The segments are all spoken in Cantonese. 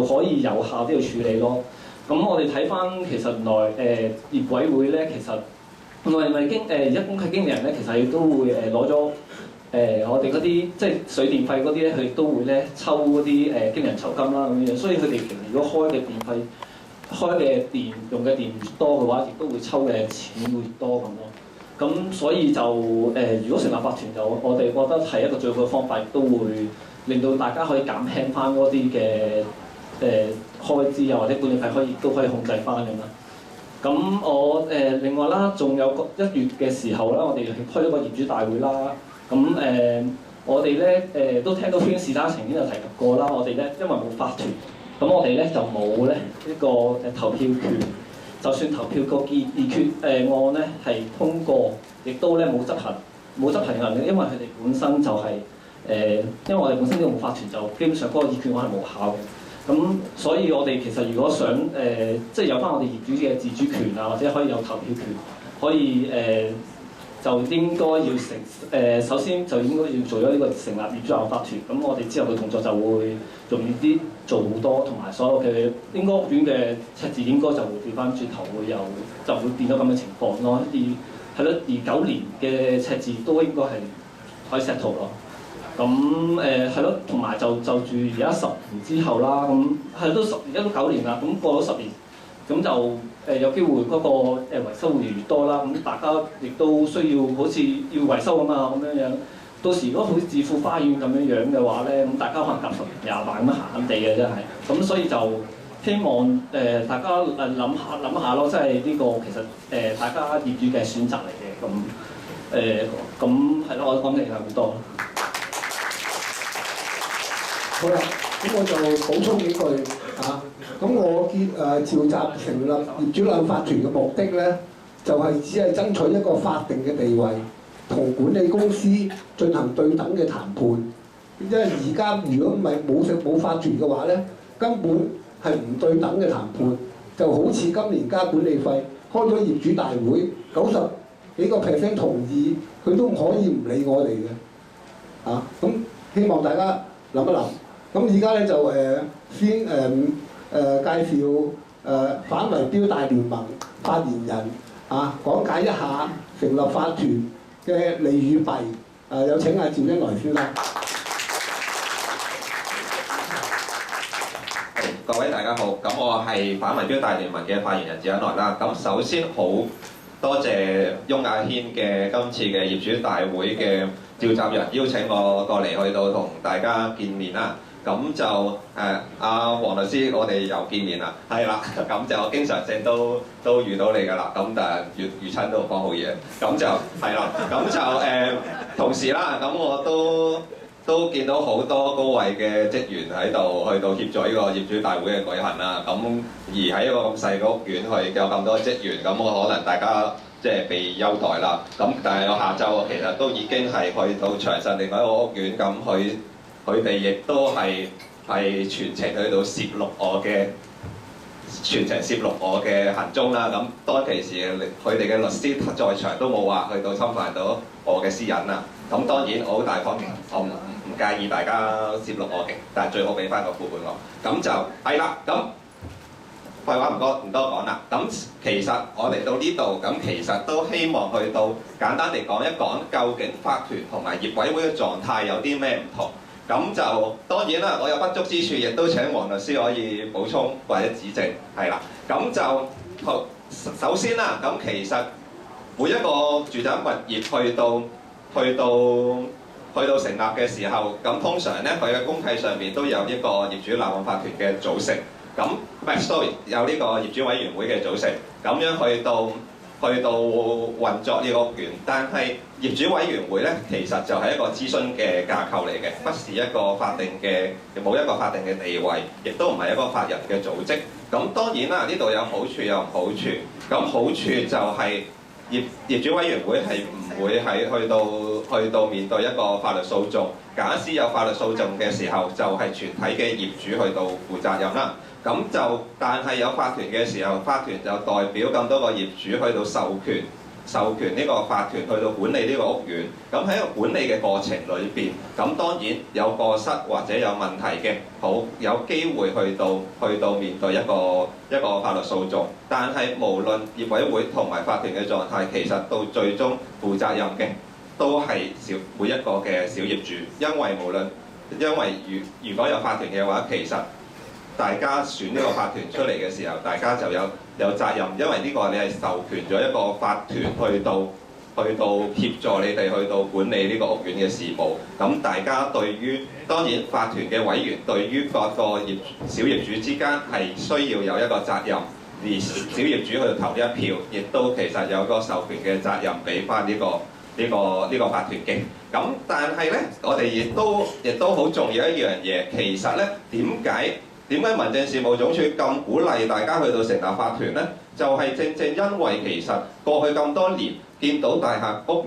就可以有效啲去處理咯。咁我哋睇翻其實原來業委會咧，其實我哋咪而家公契經理人咧，其實亦都會攞咗我哋嗰啲即係水電費嗰啲咧，佢亦都會咧抽嗰啲經理人酬金啦咁樣，所以佢哋其實如果開嘅電費、開嘅電用嘅電越多嘅話，亦都會抽嘅錢會越多咁咯。咁所以就如果成立法團就我哋覺得係一個最好嘅方法，亦都會令到大家可以減輕翻嗰啲嘅開支啊，或者管理費都可以控制翻咁啦。咁我另外啦，仲有1月嘅時候啦，我哋開咗個業主大會啦。咁我哋咧都聽到邊事啦，曾經有提及過啦。我哋咧因為冇法團，咁我哋咧就冇咧一個投票權。就算投票個議決案咧係通過，亦都咧冇執行能力，因為佢哋本身就係因為我哋本身都冇法團，就基本上嗰個議決案係無效嘅。咁所以我哋其實如果想即係有翻我哋業主嘅自主權啊，或者可以有投票權，可以就應該要首先就應該要做咗呢個成立業主立案法團。咁我哋之後嘅動作就會容易啲做好多，同埋所有嘅應該屋苑嘅赤字應該就會調翻轉頭就會變咗咁嘅情況咯。係咯，29年嘅赤字都應該係可以 settle 咯。咁係咯，同埋就住而家10年之後啦，咁係而家都9年啦，咁過咗10年，咁就有機會嗰個維修會越嚟越多啦，咁大家亦都需要好似要維修啊嘛，咁樣。到時如果好似置富花園咁樣嘅話咧，咁大家可能夾10年20萬咁行地嘅真係，咁所以就希望大家諗下咯，即係呢個其實大家業主嘅選擇嚟嘅，咁係咯，我講嘅係好多。好啦，咁我就補充幾句啊。咁我召集成立業主立案法團嘅目的咧，就係只係爭取一個法定嘅地位，同管理公司進行對等嘅談判。因為而家如果唔係冇法團嘅話咧，根本係唔對等嘅談判。就好似今年加管理費，開咗業主大會，90幾個%同意，佢都可以唔理我哋嘅。啊，咁希望大家諗一諗。咁而家咧就先介紹反圍標大聯盟發言人啊，講解一下成立法團嘅利與弊。有請阿趙英來先生。各位大家好，咁我係反圍標大聯盟嘅發言人趙恩來啦。咁首先好多謝翁亞軒嘅今次嘅業主大會嘅召集人邀請我過嚟去到同大家見面啦。咁就阿黃律師，我哋又見面啦，係啦，咁就經常性都遇到你㗎啦，咁但係遇親都講好嘢，咁就係啦，咁就同時啦，咁我都見到好多高位嘅職員喺度去到協助呢個業主大會嘅舉行啦，咁而喺一個咁細嘅屋苑去有咁多職員，咁我可能大家即係被優待啦，咁但係我下晝其實都已經係去到長實另外一個屋苑咁佢哋亦都係全程去到攝錄我嘅行蹤啦。咁當其時佢哋嘅律師在場都冇話去到侵犯到我嘅私隱啦。咁當然我好大方嘅，我唔介意大家攝錄我嘅，但係最好俾翻個副本我。咁就係啦。咁廢話唔多講啦。咁其實我嚟到呢度，咁其實都希望去到簡單地講一講，究竟法團同埋業委會嘅狀態有啲咩唔同。咁就當然啦，我有不足之處，亦都請黃律師可以補充或者指正，係啦。咁就首先啦，咁其實每一個住宅物業去到成立嘅時候，咁通常咧佢嘅公契上面都有一個業主立案法團嘅組成，咁有呢個業主委員會嘅組成，咁樣去到運作呢個屋苑，但係業主委員會咧，其實就係一個諮詢嘅架構嚟嘅，不是一個冇一個法定嘅地位，亦都唔係一個法人嘅組織。咁當然啦，呢度有好處有唔好處。咁好處就係業主委員會係唔會去到面對一個法律訴訟。假使有法律訴訟嘅時候，就係全體嘅業主去到負責任啦。咁就但係有法團嘅時候，法團就代表咁多個業主去到授權授權呢個法團去到管理呢個屋苑。咁喺個管理嘅過程裏邊，咁當然有過失或者有問題嘅，好有機會去到面對一個法律訴訟。但係無論業委會同埋法團嘅狀態，其實到最終負責任嘅都係每一個嘅小業主，因為如果有法團嘅話，其實大家選呢個法團出嚟嘅時候，大家就有責任，因為呢個你係授權咗一個法團去到協助你哋去到管理呢個屋苑嘅事務。咁大家對於當然法團嘅委員對於各個小業主之間係需要有一個責任，而小業主去投一票，亦都其實有個授權嘅責任俾翻呢個法團嘅。咁但係咧，我哋亦都好重要一樣嘢，其實咧點解民政事務總署咁鼓勵大家去到成立法團呢？就係正正因為其實過去咁多年見到大廈屋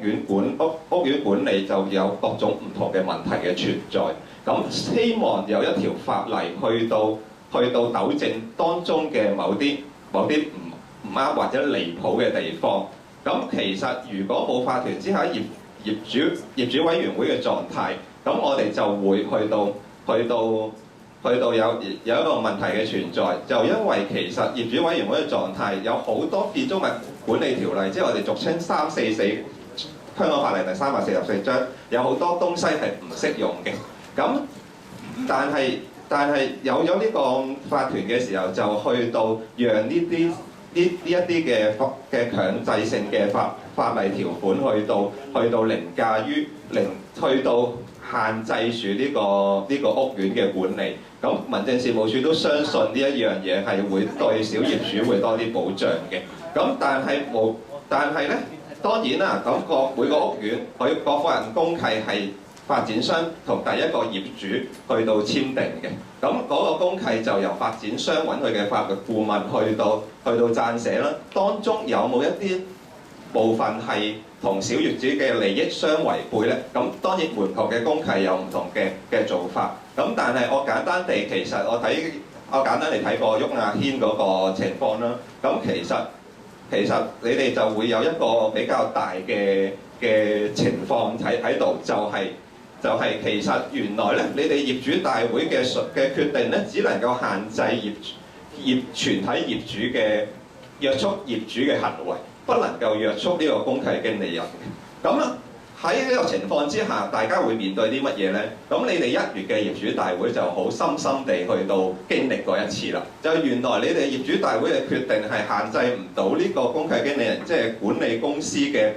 苑管理就有各種唔同嘅問題嘅存在，咁希望有一條法例去到糾正當中嘅某啲唔啱或者離譜嘅地方。咁其實如果冇法團之下業主委員會嘅狀態，咁我哋就會去到有一個問題嘅存在，就因為其實業主委員會嘅狀態有好多建築物管理條例，即係我哋俗稱344香港法例第344章，有好多東西係唔適用嘅。咁但係有咗呢個法團嘅時候，就去到讓呢一啲嘅強制性嘅法例條款去到凌駕於去到限制住呢個屋苑嘅管理。咁民政事務處都相信呢一樣嘢係會對小業主會多啲保障嘅。咁但係咧，當然啦，咁每個屋苑佢個個人公契係發展商同第一個業主去到簽訂嘅。咁嗰個公契就由發展商揾佢嘅法律顧問去到撰寫啦。當中有冇一啲部分係同小業主嘅利益相違背咧？咁當然每個嘅公契有唔同嘅做法。咁但係我簡單地，其實我簡單地睇過沃亞軒嗰個情況啦。咁其實你哋就會有一個比較大嘅情況喺度，就係其實原來咧，你哋業主大會嘅決定咧，只能夠限制全體業主嘅約束業主嘅行為，不能夠約束呢個公契經理人嘅。咁喺呢個情況之下，大家會面對啲乜嘢呢？咁你哋1月嘅業主大會就好深深地去到經歷過一次啦。就原來你哋業主大會嘅決定係限制唔到呢個公契經理人，即係管理公司嘅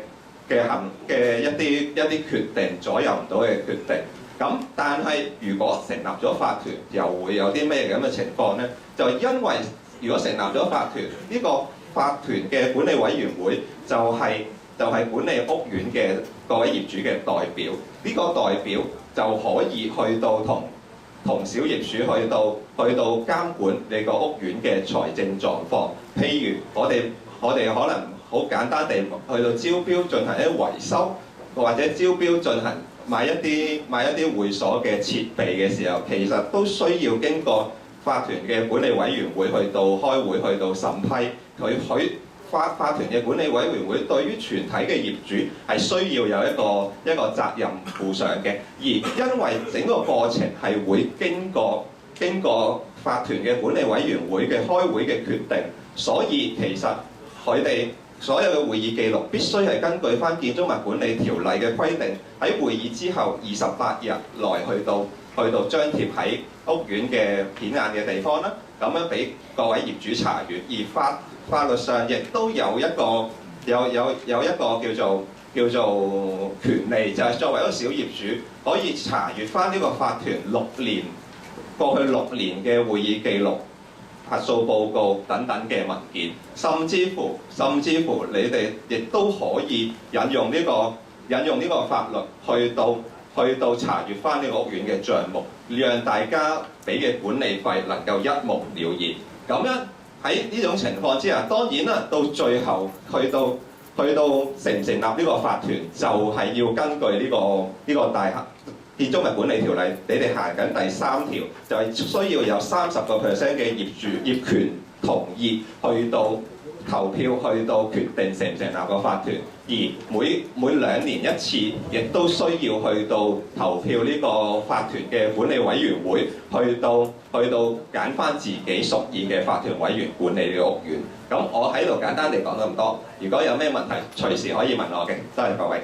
一啲決定，左右唔到嘅決定。咁但係如果成立咗法團，又會有啲咩咁嘅情況呢？就因為如果成立咗法團，呢個法團嘅管理委員會就係管理屋苑嘅各位業主嘅代表，呢個代表就可以去到同小業主去到監管你個屋苑嘅財政狀況。譬如我哋可能好簡單地去到招標進行一啲維修，或者招標進行買一啲會所嘅設備嘅時候，其實都需要經過法團嘅管理委員會去到開會去到審批。法團嘅管理委員會對於全體嘅業主係需要有一個責任負上嘅，而因為整個過程係會經過法團嘅管理委員會嘅開會嘅決定，所以其實佢哋所有嘅會議記錄必須係根據翻建築物管理條例嘅規定，喺會議之後28日內去到張貼喺屋苑嘅顯眼嘅地方啦，咁樣俾各位業主查閲。而法律上亦都有一個叫做權利，就係作為一個小業主可以查閲翻呢個法團過去6年嘅會議記錄、核數報告等等嘅文件，甚至乎你哋亦都可以引用呢個法律去到查閲翻呢個屋苑嘅帳目，讓大家俾嘅管理費能夠一目了然。咁樣喺呢種情況之下，當然啦，到最後去到成唔成立呢個法團，就係要根據呢個大廈建築物管理條例，你哋行緊第3條，就係需要有30% 嘅業權同意去到投票去到決定成唔成立個法團，而每2年一次，亦都需要去到投票呢個法團嘅管理委員會，去到揀翻自己屬意嘅法團委員管理呢個屋苑。咁我喺度簡單地講咁多，如果有咩問題，隨時可以問我嘅。多謝各位。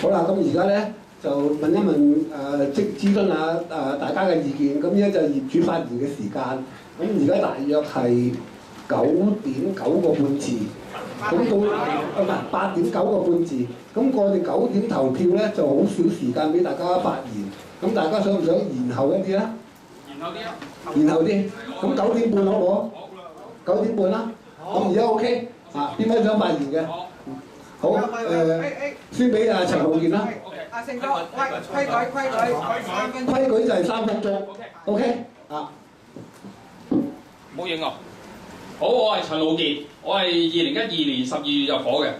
好啦，咁而家咧就問一問諮詢下大家嘅意見。咁而家就業主發言嘅時間。咁而家大約係9點9個半字。咁到唔係8點9個半字。咁我哋9點投票咧就好少時間俾大家發言。咁大家想唔想延後一啲咧？延後啲。咁9點半好唔好？9點半啦。咁而家 OK 啊？邊位想發言嘅？好先俾陳浩健啦。阿勝哥，規矩規矩就係3分鐘。OK 啊。冇影啊！好，我係陳浩健，我係2012年12月入伙嘅，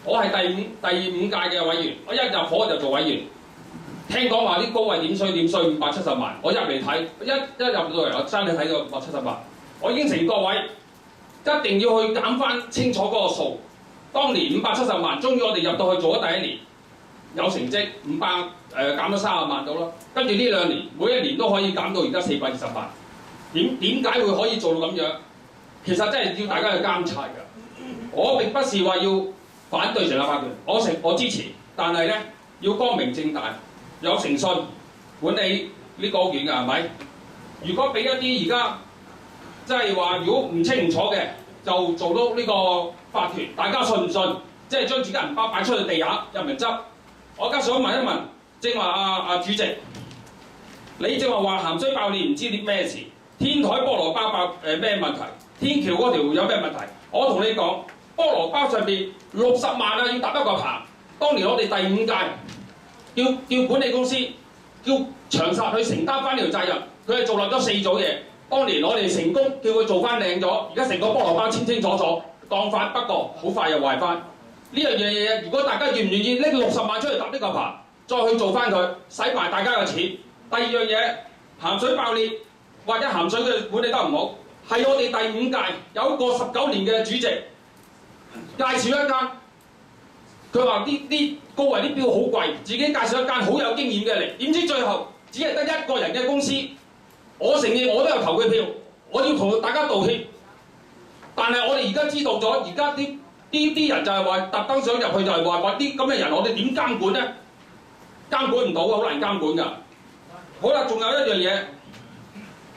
我係第五屆嘅委員。我一入伙就做委員。聽講話啲高位點衰570萬，我入嚟睇，一入到嚟我真係睇到570萬。我應承各位，一定要去減翻清楚嗰個數。當年570萬，終於我哋入到去做咗第一年，有成績減咗30萬到啦。跟住呢2年，每一年都可以減到而家420萬。點解會可以做到咁樣？其實真係要大家去監察㗎。我並不是話要反對成立法團，我支持，但係咧要光明正大，有誠信管理呢個屋苑㗎，係咪？如果俾一啲而家即係話，如果唔清唔楚嘅，就做到呢個法團，大家信唔信？即係將自己銀包擺出去地下任人執。我而家想問一問，正話阿主席，你正話鹹水爆裂唔知啲咩事？天台菠蘿包咩問題？天橋嗰條有咩問題？我同你講，菠蘿包上邊60萬啊，要搭一個棚。當年我哋第5屆叫管理公司叫長實去承擔翻呢條責任，佢係做立咗4組嘢。當年我哋成功叫佢做翻靚咗，而家成個菠蘿包清清楚楚，當翻。不過好快又壞翻。呢樣嘢，如果大家願唔願意拎60萬出嚟搭呢個棚，再去做翻佢，使埋大家嘅錢。第二樣嘢，鹹水爆裂。或者鹹水嘅管理得唔好，係我哋第5屆有一個19年嘅主席介紹一間，佢話啲高位啲標好貴，自己介紹一間好有經驗嘅嚟，點知最後只係得1個人嘅公司。我承認我都有投佢票，我要同大家道歉。但係我哋而家知道咗，而家啲人就係話特登想入去，就係話啲咁嘅人，我哋點監管咧？監管唔到，好難監管㗎。好啦，仲有一樣嘢。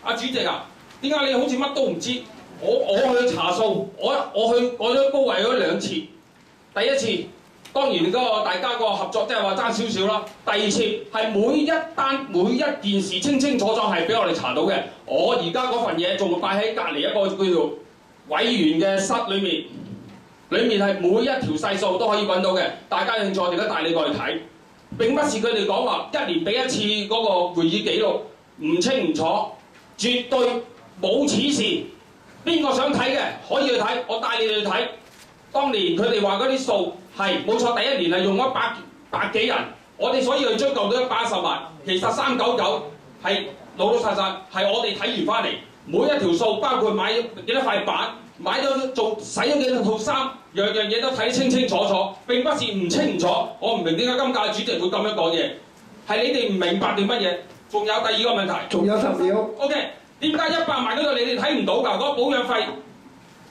阿主席啊，點解你好似乜都唔知？我去查數，我去改咗高位咗2次。第一次當然嗰個大家個合作即係話爭少少啦。第二次係每一件事清清楚楚係俾我哋查到嘅。我而家嗰份嘢仲會擺喺隔離一個叫做委員嘅室裏面，裡面係每一條細數都可以揾到嘅。大家有興趣，我哋而家帶你過去睇。並不是佢哋講話1年俾1次嗰個會議記錄唔清唔楚。絕對冇此事，邊個想睇嘅可以去睇，我帶你哋去睇。當年佢哋話嗰啲數係冇錯，第1年係用咗百幾人，我哋所以去追究到110萬。其實399係老實係我哋睇完翻嚟，每一條數包括買幾多塊板，買咗洗咗幾多套衫，樣樣嘢都睇得清清楚楚。並不是唔清唔楚，我唔明點解今屆主席會咁樣講嘢，係你哋唔明白定乜嘢？仲有第2個問題，仲有10秒。OK， 點解100萬嗰度你哋睇唔到㗎？嗰個保養費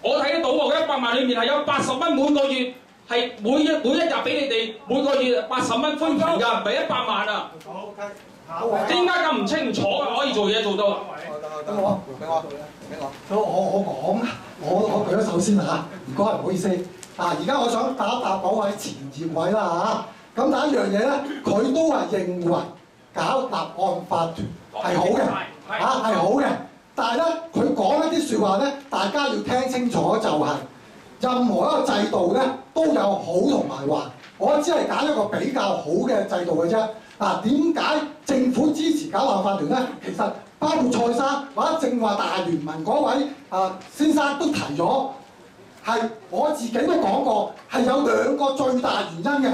我睇得到喎，100萬裏面係有80蚊每個月，係每一日俾你哋每個月80蚊分紅㗎，唔係100萬啊！好，OK，點解咁唔清唔楚可以做嘢做到？俾我。我舉咗手先嚇，唔該，唔好意思。嗱，而家我想答一答嗰位前業委啦嚇。咁第一樣嘢咧，佢都係認為搞立案法團係好嘅，係好嘅。但係咧，佢講一啲説話咧，大家要聽清楚，就係任何一個制度咧都有好同埋壞。我只係揀一個比較好嘅制度嘅啫。嗱，點解政府支持搞立案法團咧？其實包括蔡生或者正話大聯盟嗰位先生都提咗，係我自己都講過，係有2個最大原因嘅。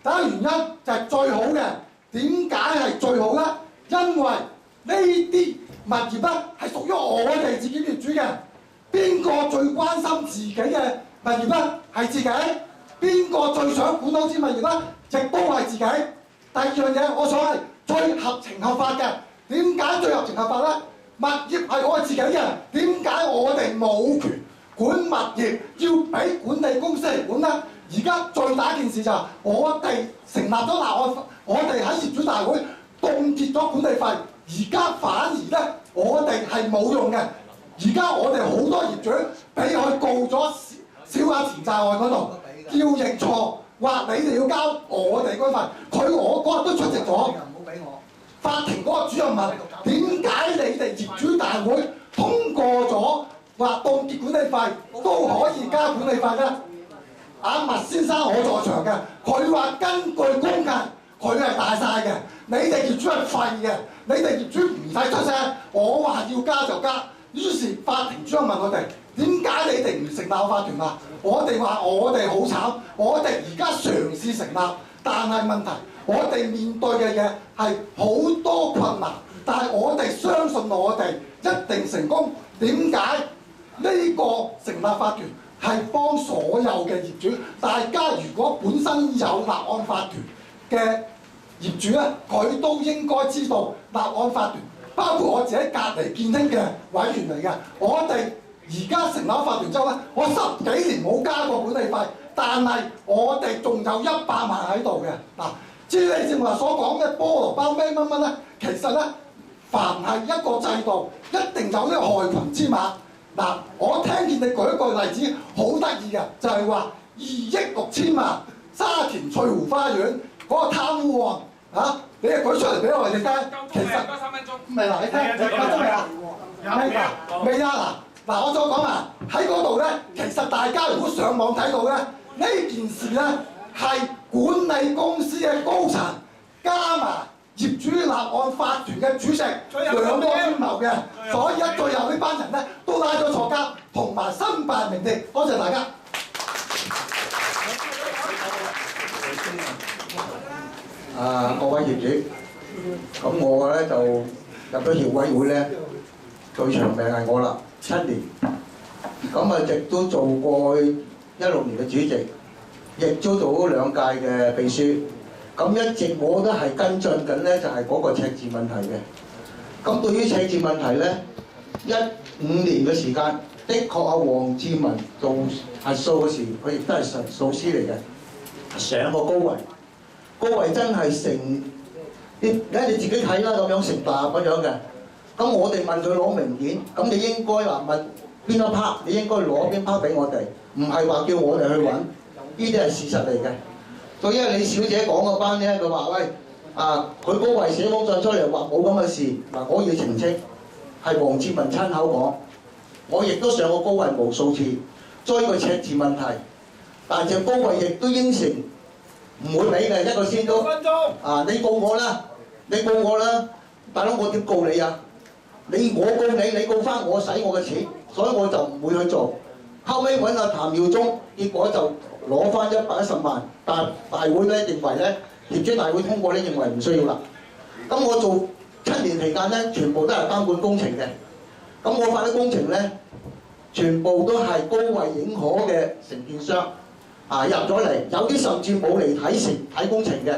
第一原因就係最好嘅，點解係最好咧？因為呢啲物業咧係屬於我哋自己業主嘅。邊個最關心自己嘅物業咧？係自己。邊個最想管好支物業咧？亦都係自己。第二樣嘢，我想係最合情合法嘅。點解最合情合法咧？物業係我哋自己嘅，點解我哋冇權管物業，要俾管理公司嚟管咧？而家最大一件事就係我哋成立咗我哋喺業主大會凍結咗管理費，而家反而咧我哋係冇用嘅。而家我哋好多業主俾佢告咗小額錢債案嗰度，要認錯，話你哋要交我哋嗰份。我嗰日都出席咗。法庭嗰個主任問：點解你哋業主大會通過咗話凍結管理費都可以加管理費咧？阿麥先生我在場嘅，佢話根據公契，佢係大晒嘅。你哋業主係廢嘅，你哋業主唔使出聲。我話要加就加。於是法庭主任問我哋：點解你哋唔成立法團啊？我哋話我哋好慘，我哋而家嘗試成立，但係問題我哋面對嘅嘢係好多困難，但係我哋相信我哋一定成功。點解呢個成立法團係幫所有嘅業主？大家如果本身有立案法團嘅業主咧，佢都應該知道立案法團。包括我自己隔離建興嘅委員嚟嘅，我哋而家成立法團之後咧，我10幾年冇加過管理費，但係我哋仲有100萬喺度嘅。嗱，至於你正話所講嘅菠蘿包咩乜乜咧，其實咧，凡係一個制度，一定有呢個害群之馬。嗱，我聽見你舉一個例子好得意嘅，就係話2億6千萬沙田翠湖花園嗰個貪污案嚇。你係舉出嚟俾我哋聽，其實3分鐘。未嗱，你聽你講得未啊？未啊！嗱，我再講啊，喺嗰度咧，其實大家如果上網睇到咧，呢件事咧係管理公司嘅高層加埋業主立案法團嘅主席兩個陰謀嘅，所以最後呢班人咧都拉咗坐監，同埋身敗名裂。多謝大家。各位業主，咁我咧就入咗協委會咧，最長命係我啦，7年。咁亦都做過16年嘅主席，亦都做咗2屆嘅秘書。咁一直我都係跟進緊咧，就係嗰個赤字問題嘅。咁對於赤字問題咧，15年嘅時間，的確阿黃志文做核數嘅時，佢亦都係數師嚟嘅，上過高位。高位真係成，你自己睇啦，咁樣成沓咁樣嘅。咁我哋問佢攞文件，咁你應該話問邊一 part，你應該攞邊 part 俾我哋，唔係話叫我哋去揾，呢啲係事實嚟嘅。所以李小姐講嗰班咧，佢話喂佢高位寫封信出嚟話冇咁嘅事，嗱我要澄清，係黃志文親口講，我亦都上過高位無數次，追個赤字問題，但係高位亦都應承。唔會俾嘅，1個先都。5分鐘。你告我啦，你告我啦，大佬我點告你啊？我告你，你告翻我使我嘅錢，所以我就唔會去做。後尾揾阿譚耀宗，結果就攞翻110萬，但大會咧認為咧，業主大會通過咧認為唔需要啦。咁我做7年期間咧，全部都係監管工程嘅。咁我發啲工程咧，全部都係高位認可嘅承建商。入咗嚟，有啲甚至冇嚟睇工程嘅，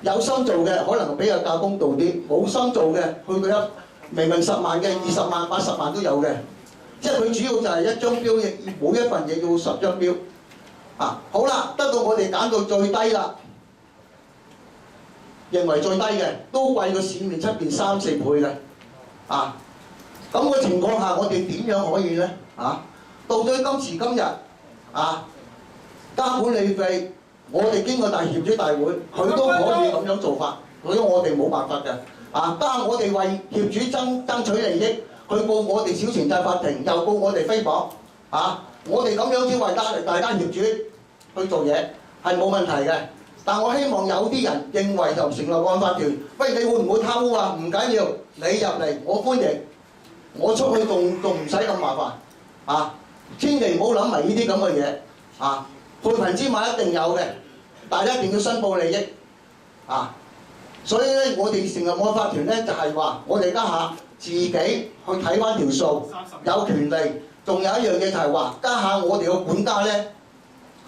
有心做嘅可能比較價公道啲，冇心做嘅去到明10萬嘅、20萬、80萬都有嘅，即係佢主要就係1張標，每一份嘢要10張標。好啦，得到我哋揀到最低啦，認為最低嘅都貴過市面出邊3、4倍嘅。咁嘅情況下，我哋點樣可以咧？到咗今時今日加管理費，我哋經過大業主大會，佢都可以咁樣做法，所以我哋冇辦法嘅。加我哋為業主爭取利益，佢告我哋小錢債法庭，又告我哋非法。我哋咁樣只為大家業主去做嘢係冇問題嘅。但我希望有啲人認為就成立案法團，喂，你會唔會貪污啊？唔緊要，你入嚟我歡迎，我出去仲唔使咁麻煩。千祈唔好諗埋呢啲咁嘅嘢。害群之馬一定有嘅，但係一定要申報利益。所以咧，我哋成立愛法團咧，就係話我哋家下自己去睇翻條數，有權利。仲有一樣嘢就係話，家下我哋個管家咧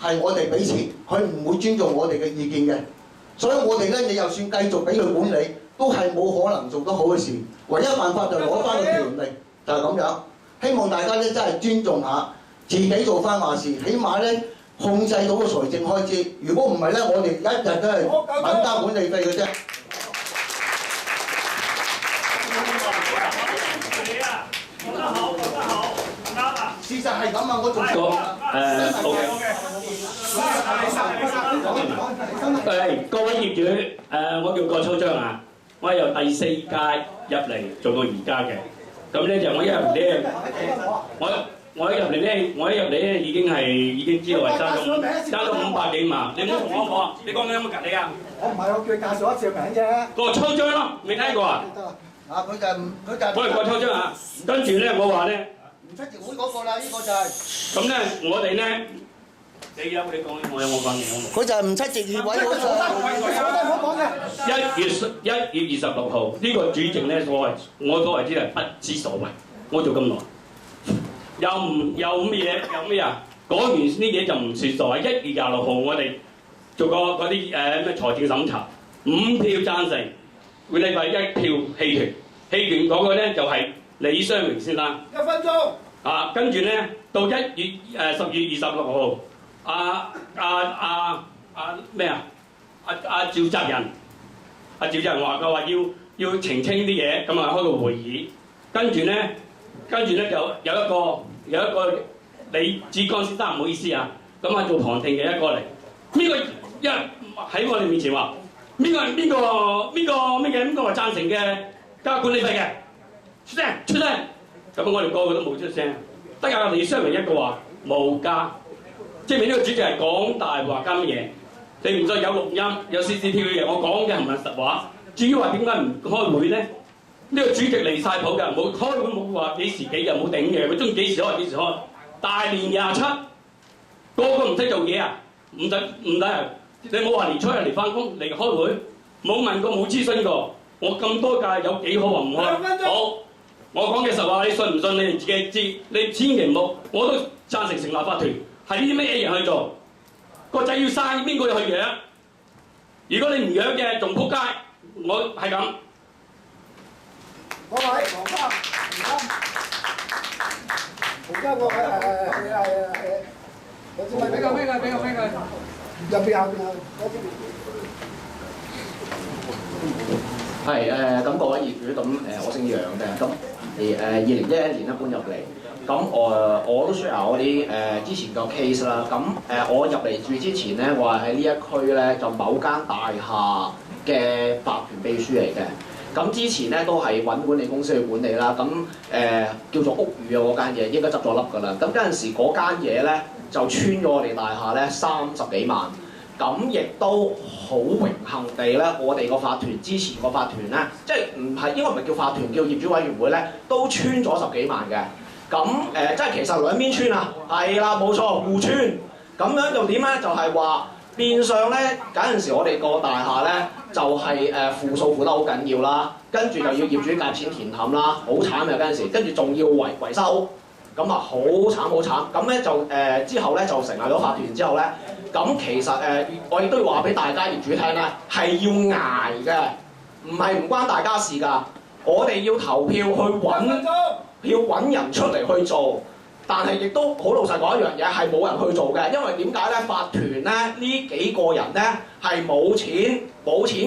係我哋俾錢，佢唔會尊重我哋嘅意見嘅。所以我哋咧，你就算繼續俾佢管理，都係冇可能做得好嘅事。唯一辦法就攞翻個權力，就係咁樣。希望大家咧真係尊重下，自己做翻話事，起碼咧控制到個財政開支。如果唔係咧，我哋一日都係揾交管理費嘅啫。事實係咁啊！我仲各位業主，我叫郭秋章啊，我係由第4屆入嚟做到而家嘅。咁咧就我一入嚟咧，我一入嚟咧已經知道係爭咗500幾萬。你唔好同我講，你講緊有冇隔離啊？我唔係，我叫你介紹一次個名啫。個秋章咯，未聽過啊？啊，佢就我係郭秋章啊。跟住咧，我話咧。唔出席會嗰個啦，呢個就係。咁咧，我哋咧，你講，我有冇講嘢？佢就係唔出席議委嗰個。1月26號，呢個主席咧，我所謂之係不知所謂。我做咁耐，有咩啊？講完呢嘢就唔算數。1月26號，我哋做過嗰啲咩財政審查，5票贊成，會禮拜1票棄權。棄權嗰個咧就係李商榮先生。1分鐘。啊，跟住咧到10月26號，趙澤仁話佢話要澄清啲嘢，咁啊開個會議，跟住咧就有一個李志剛先生，唔好意思啊，咁啊做旁聽嘅一個嚟，呢個一喺我哋面前話，邊個話贊成嘅加管理費嘅，出聲。咁我哋個個都冇出聲，得阿李商榮一個話冇加，證明呢個主席係講大話加乜嘢？你唔再有錄音有 CCTV 嘅，我講嘅唔係實話。至於話點解唔開會咧？呢個主席離晒譜㗎，冇開會冇話幾時幾日冇頂嘅，佢中意幾時開幾時開。大年27，個唔識做嘢啊？唔使，你冇話年初一嚟翻工嚟開會，冇問過冇諮詢過，我咁多屆有幾可話唔開？好。我講嘅實話，你信唔信？你哋自己知。你千祈唔好，我都贊成成立法團，係呢啲咩人去做？個仔要生，邊個要去養？如果你唔養嘅，仲撲街。我係咁。各位，黃家個俾個入邊後邊係咁各位業主，咁我姓楊嘅，咁2011年咧搬入嚟，咁我都 share 我啲之前個 case 啦，咁我入嚟住之前咧，我係喺呢一區咧就某間大廈嘅法團秘書嚟嘅，咁之前咧都係揾管理公司去管理啦，咁叫做屋宇啊嗰間嘢應該執咗笠㗎啦，咁嗰陣時嗰間嘢咧就穿咗我哋大廈咧30幾萬。咁亦都好榮幸地咧，我哋個法團之前個法團咧，即係唔係應該唔係叫法團，叫業主委員會咧，都穿咗10幾萬嘅。咁即係其實兩邊穿啊，係啦，冇錯，互穿。咁樣又點咧？就係話變相咧，嗰陣時我哋個大廈咧就係負數負得好緊要啦，跟住又要業主夾錢填冚啦，好慘嘅嗰陣時，跟住仲要維修，咁啊好慘好慘。咁咧就之後咧就成立咗法團之後咧。咁其實我亦都要話俾大家業主聽咧，係要捱嘅，唔係唔關大家事㗎。我哋要投票去揾人出嚟去做，但係亦都好老實講一樣嘢，係冇人去做嘅。因為點解咧？法團咧呢幾個人咧係冇錢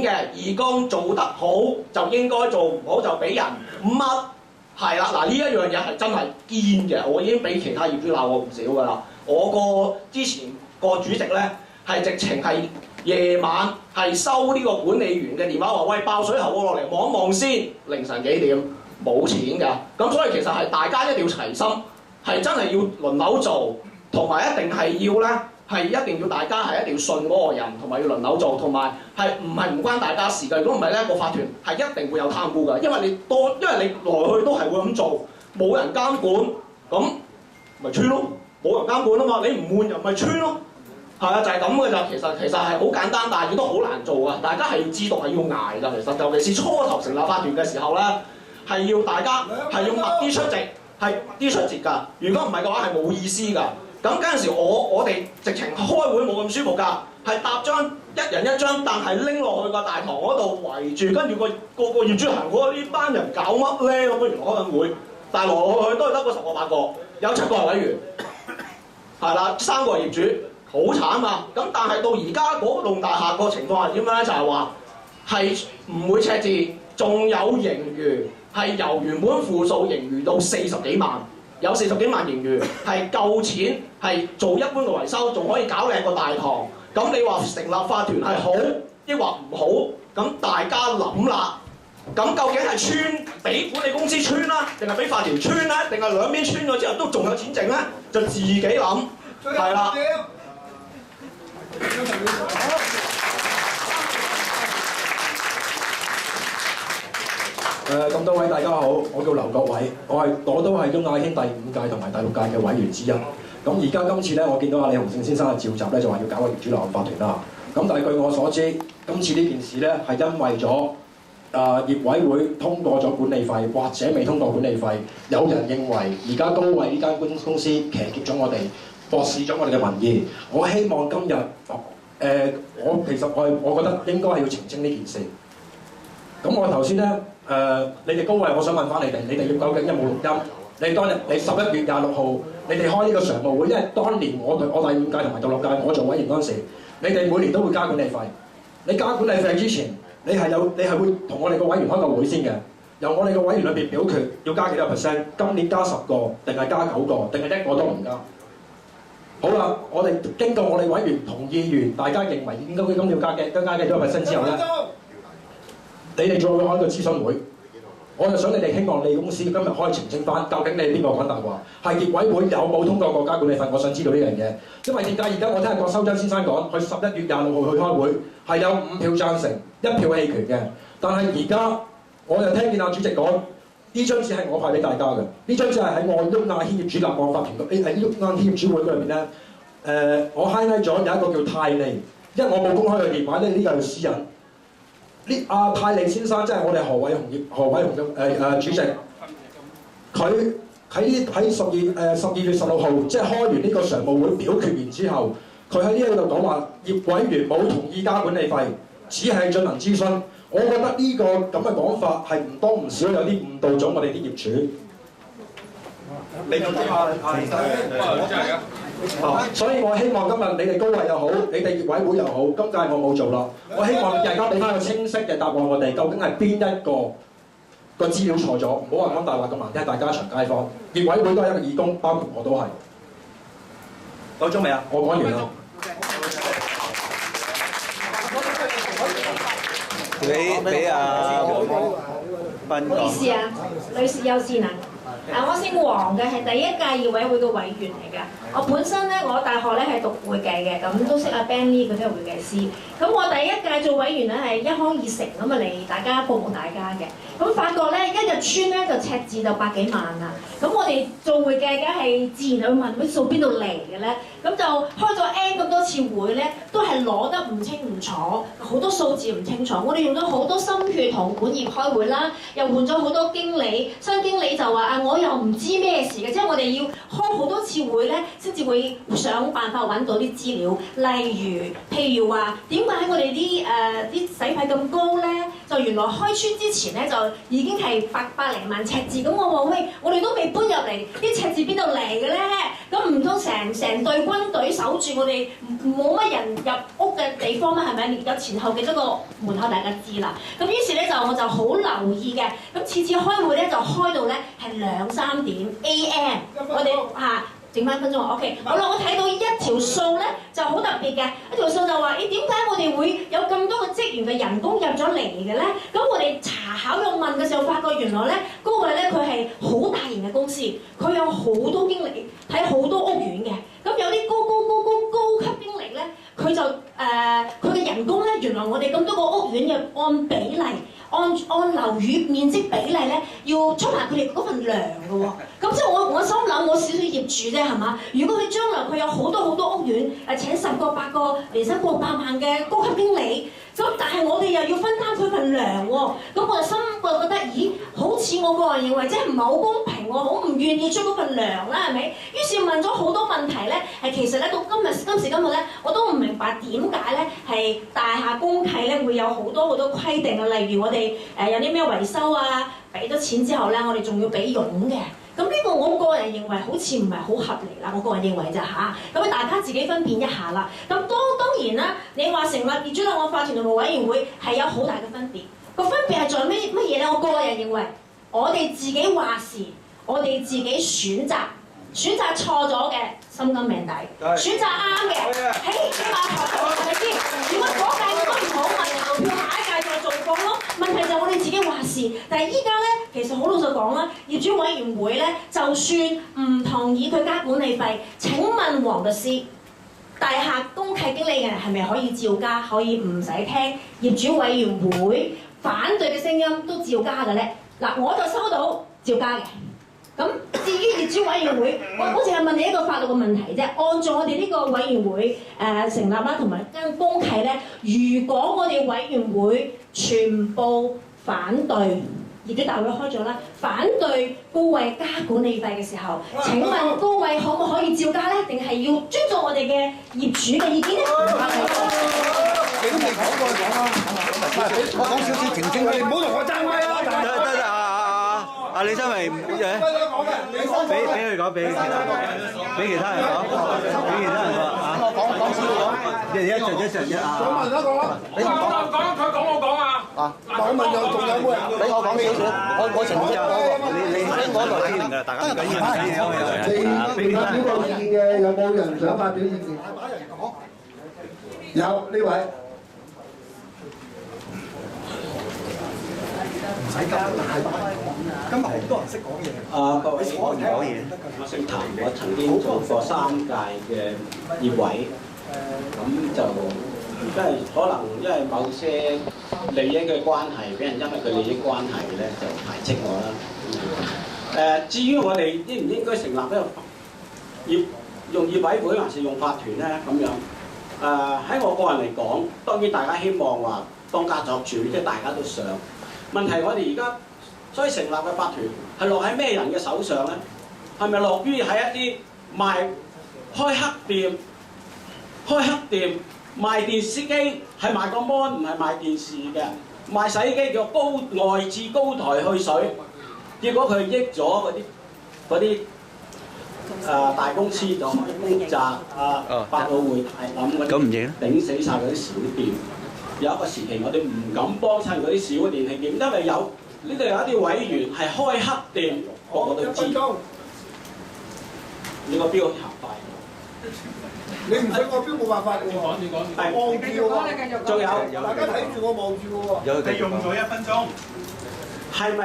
嘅，義工做得好就應該做，唔好就俾人乜係啦。嗱呢一樣嘢係真係堅嘅，我已經俾其他業主鬧我唔少㗎啦。我個之前個主席咧係直情係夜晚係收呢個管理員嘅電話，話喂，爆水喉，我落嚟望一望先，凌晨幾點冇錢㗎。咁所以其實係大家一定要齊心，係真係要輪流做，同埋一定係要咧係一定要大家係一定要信嗰個人，同埋要輪流做，同埋係唔關大家事㗎。如果唔係咧，個法團係一定會有貪污㗎，因為你來去都係會咁做，冇人監管，咁咪穿咯。冇人監管啊嘛，你唔換人咪穿咯。係啊，就係咁嘅咋。其實係好簡單，但係亦都好難做啊！大家係要知道係要捱㗎。其實尤其是初頭成立法團嘅時候咧，係要大家係要密啲出席，係啲出席㗎。如果唔係嘅話，係冇意思㗎。咁嗰陣時我哋直情開會冇咁舒服㗎，係搭張一人一張凳，係拎落去個大堂嗰度圍住，跟住個業主行過，呢班人搞乜咧？咁原來開緊會，但係來來去去都係得個10個8個，有7個係委員，係啦，3個係業主，好慘啊！咁但係到而家嗰棟大廈個情況係點樣咧？就係話係唔會赤字，仲有盈餘，係由原本負數盈餘到40幾萬。有40幾萬盈餘，係夠錢，係做一般嘅維修，仲可以搞靚個大堂。咁你話成立法團係好，抑或唔好？咁大家諗啦。咁究竟係穿俾管理公司穿啦，定係俾法團穿咧？定係兩邊穿咗之後都仲有錢剩咧？就自己諗，係啦。咁多位大家好，我叫劉國偉，我都係中亞軒第5屆同埋第6屆嘅委員之一。咁而家今次咧，我見到阿李洪勝先生嘅召集咧，就話要搞個業主立案法團啦。咁但係據我所知，今次呢件事咧係因為咗業委會通過咗管理費，或者未通過管理費。有人認為而家高位呢間公司騎劫咗我哋，漠視咗我哋嘅民意。我希望今日我覺得應該係要澄清呢件事。咁我頭先咧。你哋高位，我想問翻你哋究竟有冇錄音？你當日你11月26號，你哋開呢個常務會，因為當年我第5屆同埋第6屆我做委員嗰陣時，你哋每年都會加管理費。你加管理費之前，你係會同我哋個委員開個會先嘅，由我哋個委員裏邊表決要加幾多 %，今年加10個，定係加9個，定係1個都唔加。好啦，我哋經過我哋委員同意完，大家認為應該今要加幾多 % 之後咧。你哋再會開個諮詢會，我就想你哋希望你公司今日可以澄清翻，究竟你係邊個講大話？係業委會有冇通過國家管理費？我想知道呢樣嘢。因為點解而家我聽郭修真先生講，佢11月26號去開會係有5票贊成，1票棄權嘅。但係而家我又聽見阿主席講，呢張紙係我派俾大家嘅，呢張紙係喺我喐亞軒業主立案法團嘅，喺喐亞軒業主會嗰裏邊咧，我 highlight 咗有一個叫泰利，因為我冇公開佢電話咧，呢個係私隱。阿泰利先生即係我哋何偉雄嘅主席，佢喺12月16號即係開完呢個常務會表決完之後，佢喺呢度講話業委員冇同意加管理費，只係進行諮詢。我覺得呢個咁嘅講法係唔多唔少有啲誤導咗我哋啲業主。你咁睇下，真係㗎。所以我希望今日你哋高位又好，你哋業委會又好，今屆我冇做啦。我希望大家俾翻個清晰嘅答案我哋，究竟係邊一個資料錯咗？唔好話講大話咁難聽，大家一場街坊。業委會都係一個義工，包括我都係。夠鐘未啊？我講完啦。俾阿黃斌講。唔好意思啊，女士優先啊。我姓黃嘅，係第1屆業委會嘅委員嚟㗎。我本身咧，我大學咧係讀會計嘅，咁都識阿 Ben Lee 嗰啲係會計師。咁我第1屆做委員咧係一腔熱誠咁啊嚟大家服務大家嘅。咁發覺咧一日穿咧就赤字就百幾萬啦。咁我哋做會計梗係自然去問啲數邊度嚟嘅咧。咁就開咗 N 咁多次會咧，都係攞得唔清唔楚，好多數字唔清楚。我哋用咗好多心血同管業開會啦，又換咗好多經理，新經理就話我又唔知咩事嘅，即係我哋要開好多次會咧，先至會想辦法揾到啲資料。譬如話點解我哋啲使費咁高咧？就原來開村之前咧就已經係百零萬赤字。咁我話喂，我哋都未搬入嚟，啲赤字邊度嚟嘅咧？咁唔通成隊軍隊守住我哋冇乜人入屋嘅地方咩？係咪？有前後幾多個門口大家知啦。咁於是咧我就好留意嘅。咁次次開會咧就開到咧係2、3點 AM， 我哋剩翻分鐘 OK。好啦，我睇到一條數咧就好特別嘅，一條數就話：點解我哋會有咁多個職員嘅人工入咗嚟嘅咧？咁我哋查考又問嘅時候，發覺原來咧高位咧佢係好大型嘅公司，佢有好多經理，睇好多屋苑嘅。咁有啲高級經理咧，佢就佢嘅人工咧，原來我哋咁多個屋苑嘅按比例。按樓宇面積比例咧，要出埋佢哋嗰份糧嘅喎。咁即係我心諗，我少少業主啫，係嘛？如果佢將來佢有好多屋苑，請10個8個年薪過百萬嘅高級經理，咁但係我哋又要分擔佢份糧喎。咁我就覺得，咦，好似我個人認為，即係唔係好公平喎，好唔願意出嗰份糧啦，係咪？於是問咗好多問題咧，係其實咧到今時今日咧，我都唔明白點解咧係大廈公契咧會有好多規定啊，例如我哋有啲咩維修啊，俾咗錢之後咧，我哋仲要俾傭嘅。咁呢個我個人認為好似唔係好合理啦，我個人認為咋嚇。咁大家自己分辨一下啦。咁當然啦，你話成立業主立案法團同埋委員會係有好大嘅分別。個分別係在乜嘢咧？我個人認為，我哋自己話事，我哋自己選擇錯咗嘅心甘命抵，選擇啱嘅，喺起碼投係咪先？如果嗰屆都唔好，咪投票下一屆再做過咯。問題就係我哋自己話事，但係依家咧，其實好老實講啦，業主委員會咧，就算唔同意佢加管理費，請問黃律師，大廈公契經理人係咪可以照加，可以唔使聽業主委員會反對嘅聲音都照加嘅咧？嗱，我就收到照加嘅。咁至於業主委員會，我淨係問你一個法律嘅問題啫。按照我哋呢個委員會成立啦，同埋跟公契咧，如果我哋委員會全部反對，業主大會開咗啦，反對高位加管理費嘅時候，請問高位可唔可以照加咧？定係要尊重我哋嘅業主嘅意見咧？你都未講過講啦，我講少少澄清佢，你唔好同我爭威啦。得阿李生明嘅，俾佢講，俾其他人講，俾其他人講啊！講少講，一陣啊！想問一個啦，你講佢講我講啊！我問又仲有冇人？俾我講少少，我澄清你講就先㗎，大家唔緊要。未發表過意見嘅有冇人想發表意見？大把人講。有呢位。唔使咁大把人講，今日好多人識講嘢。各位我唔講嘢，我姓譚，我曾經做過3屆嘅業委，咁就可能因為某些利益嘅關係，俾人因為佢利益關係咧就排斥我啦。至於我哋應唔應該成立一個用業委會還是用法團咧？咁樣喺我個人嚟講，當然大家希望話當家作主，即係大家都想。問題我哋而家所以成立嘅法團係落喺咩人嘅手上咧？係咪落於喺一啲開黑店賣電視機，係賣個 mon 唔係賣電視嘅，賣洗衣機叫外置高台去水，結果佢益咗嗰啲大公司就豐澤百老匯大冧嗰啲，頂死晒嗰啲小店。有一個時期，我哋唔敢幫襯嗰啲小電器店，因為呢度有一啲委員係開黑店，個個都知。你個標行快，你唔信我標冇辦法嘅喎。望住我，仲有大家睇住我望住我喎。你用咗1分鐘。係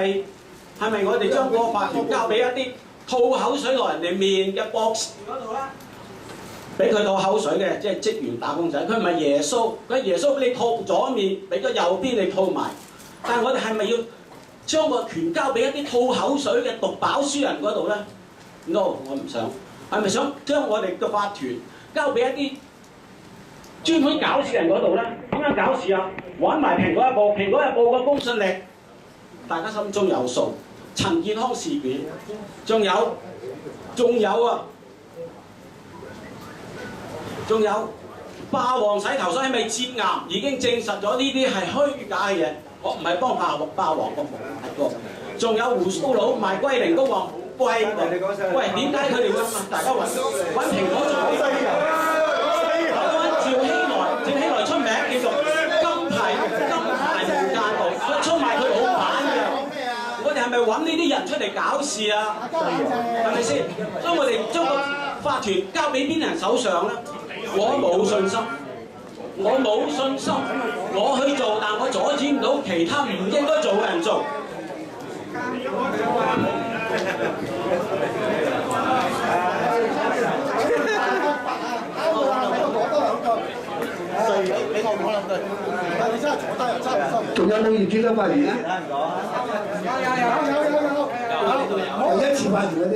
咪我哋將嗰個法團交俾一啲吐口水落人哋面嘅博士嗰度咧？俾佢吐口水嘅，即係職員打工仔，佢唔係耶穌，佢耶穌俾你吐左面，俾咗右邊你吐埋。但係我哋係咪要將個權交俾一啲吐口水嘅讀飽書人嗰度咧 ？No， 我唔想。係咪想將我哋嘅法團交俾一啲專門搞事人嗰度咧？點樣搞事啊？揾埋蘋果日報，蘋果日報嘅公信力，大家心中有數。陳健康事件，仲有霸王洗頭水係咪致癌？已經證實咗呢啲係虛假嘅嘢。我唔係幫霸王個服，仲有胡鬚佬賣龜苓膏話貴。喂，點解佢哋會大家揾蘋果做呢啲？趙希來出名叫做金牌無間道，佢出賣佢老闆嘅。我哋係咪揾呢啲人出嚟搞事啊？係咪先？所以我哋將個法團交俾邊人手上咧？我冇信心，我去做，但我阻止唔到其他唔應該做嘅人做。衰你真係坐低又真係收。仲有冇業主想發言啊？有，第一次發言嗰啲。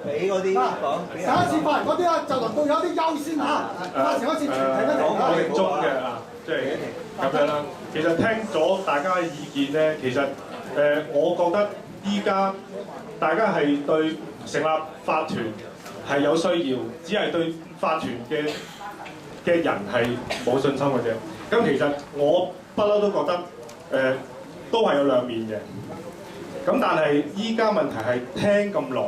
俾嗰啲講，第一次發言嗰啲啊，就輪到有啲優先嚇。發前嗰次全體一齊我哋中嘅啊，即係咁樣啦。其實聽咗大家嘅意見咧，其實我覺得依家大家係對成立法團係有需要，只係對法團嘅人係冇信心嘅啫。咁其實我不嬲都覺得都係有兩面嘅。咁但係依家問題係聽咁耐，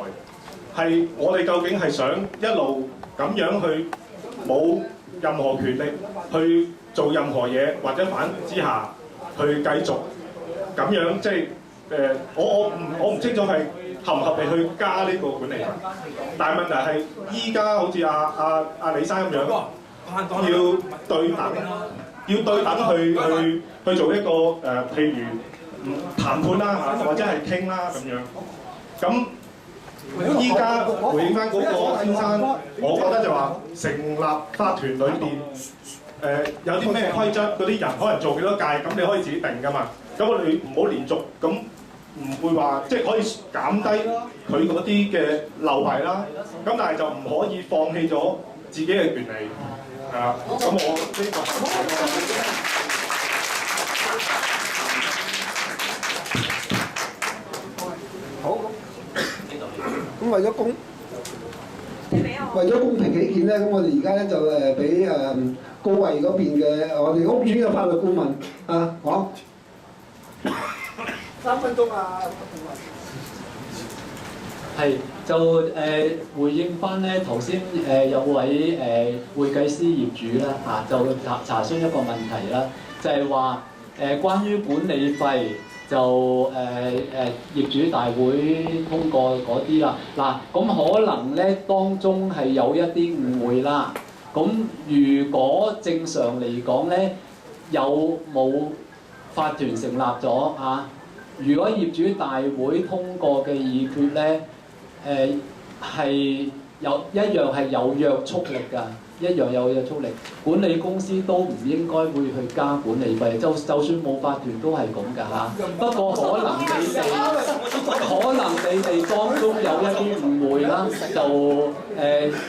係我哋究竟係想一路咁樣去冇任何權力去做任何嘢，或者反之下去繼續咁樣即係我唔清楚係合唔合理去加呢個管理費，但係問題係依家好似阿李生咁樣，要對等，去做一個譬如談判啦，或者係傾啦咁樣。咁依家回應翻嗰個先生，我覺得就話成立法團裏邊有啲咩規則，嗰啲人可能做幾多屆，咁你可以自己定㗎嘛。咁我哋唔好連續咁。唔會話即係可以減低佢嗰啲嘅漏弊啦，咁但係就唔可以放棄咗自己嘅權利，係啊。咁我呢個好。咁為咗公平起見咧，咁我哋而家咧就俾高位嗰邊嘅我哋屋主嘅法律顧問啊講。3分鐘啊！係就回應翻咧頭先有位會計師業主啦嚇，就查詢一個問題啦，就係話關於管理費就業主大會通過嗰啲啦。嗱咁可能咧當中係有一啲誤會啦。咁如果正常嚟講咧，有冇法團成立咗啊？如果業主大會通過嘅議決咧，係一樣係有約束力㗎，一樣有約束力。管理公司都唔應該會去加管理費，就算冇法團都係咁㗎嚇。不過可能你哋當中有一啲誤會啦，就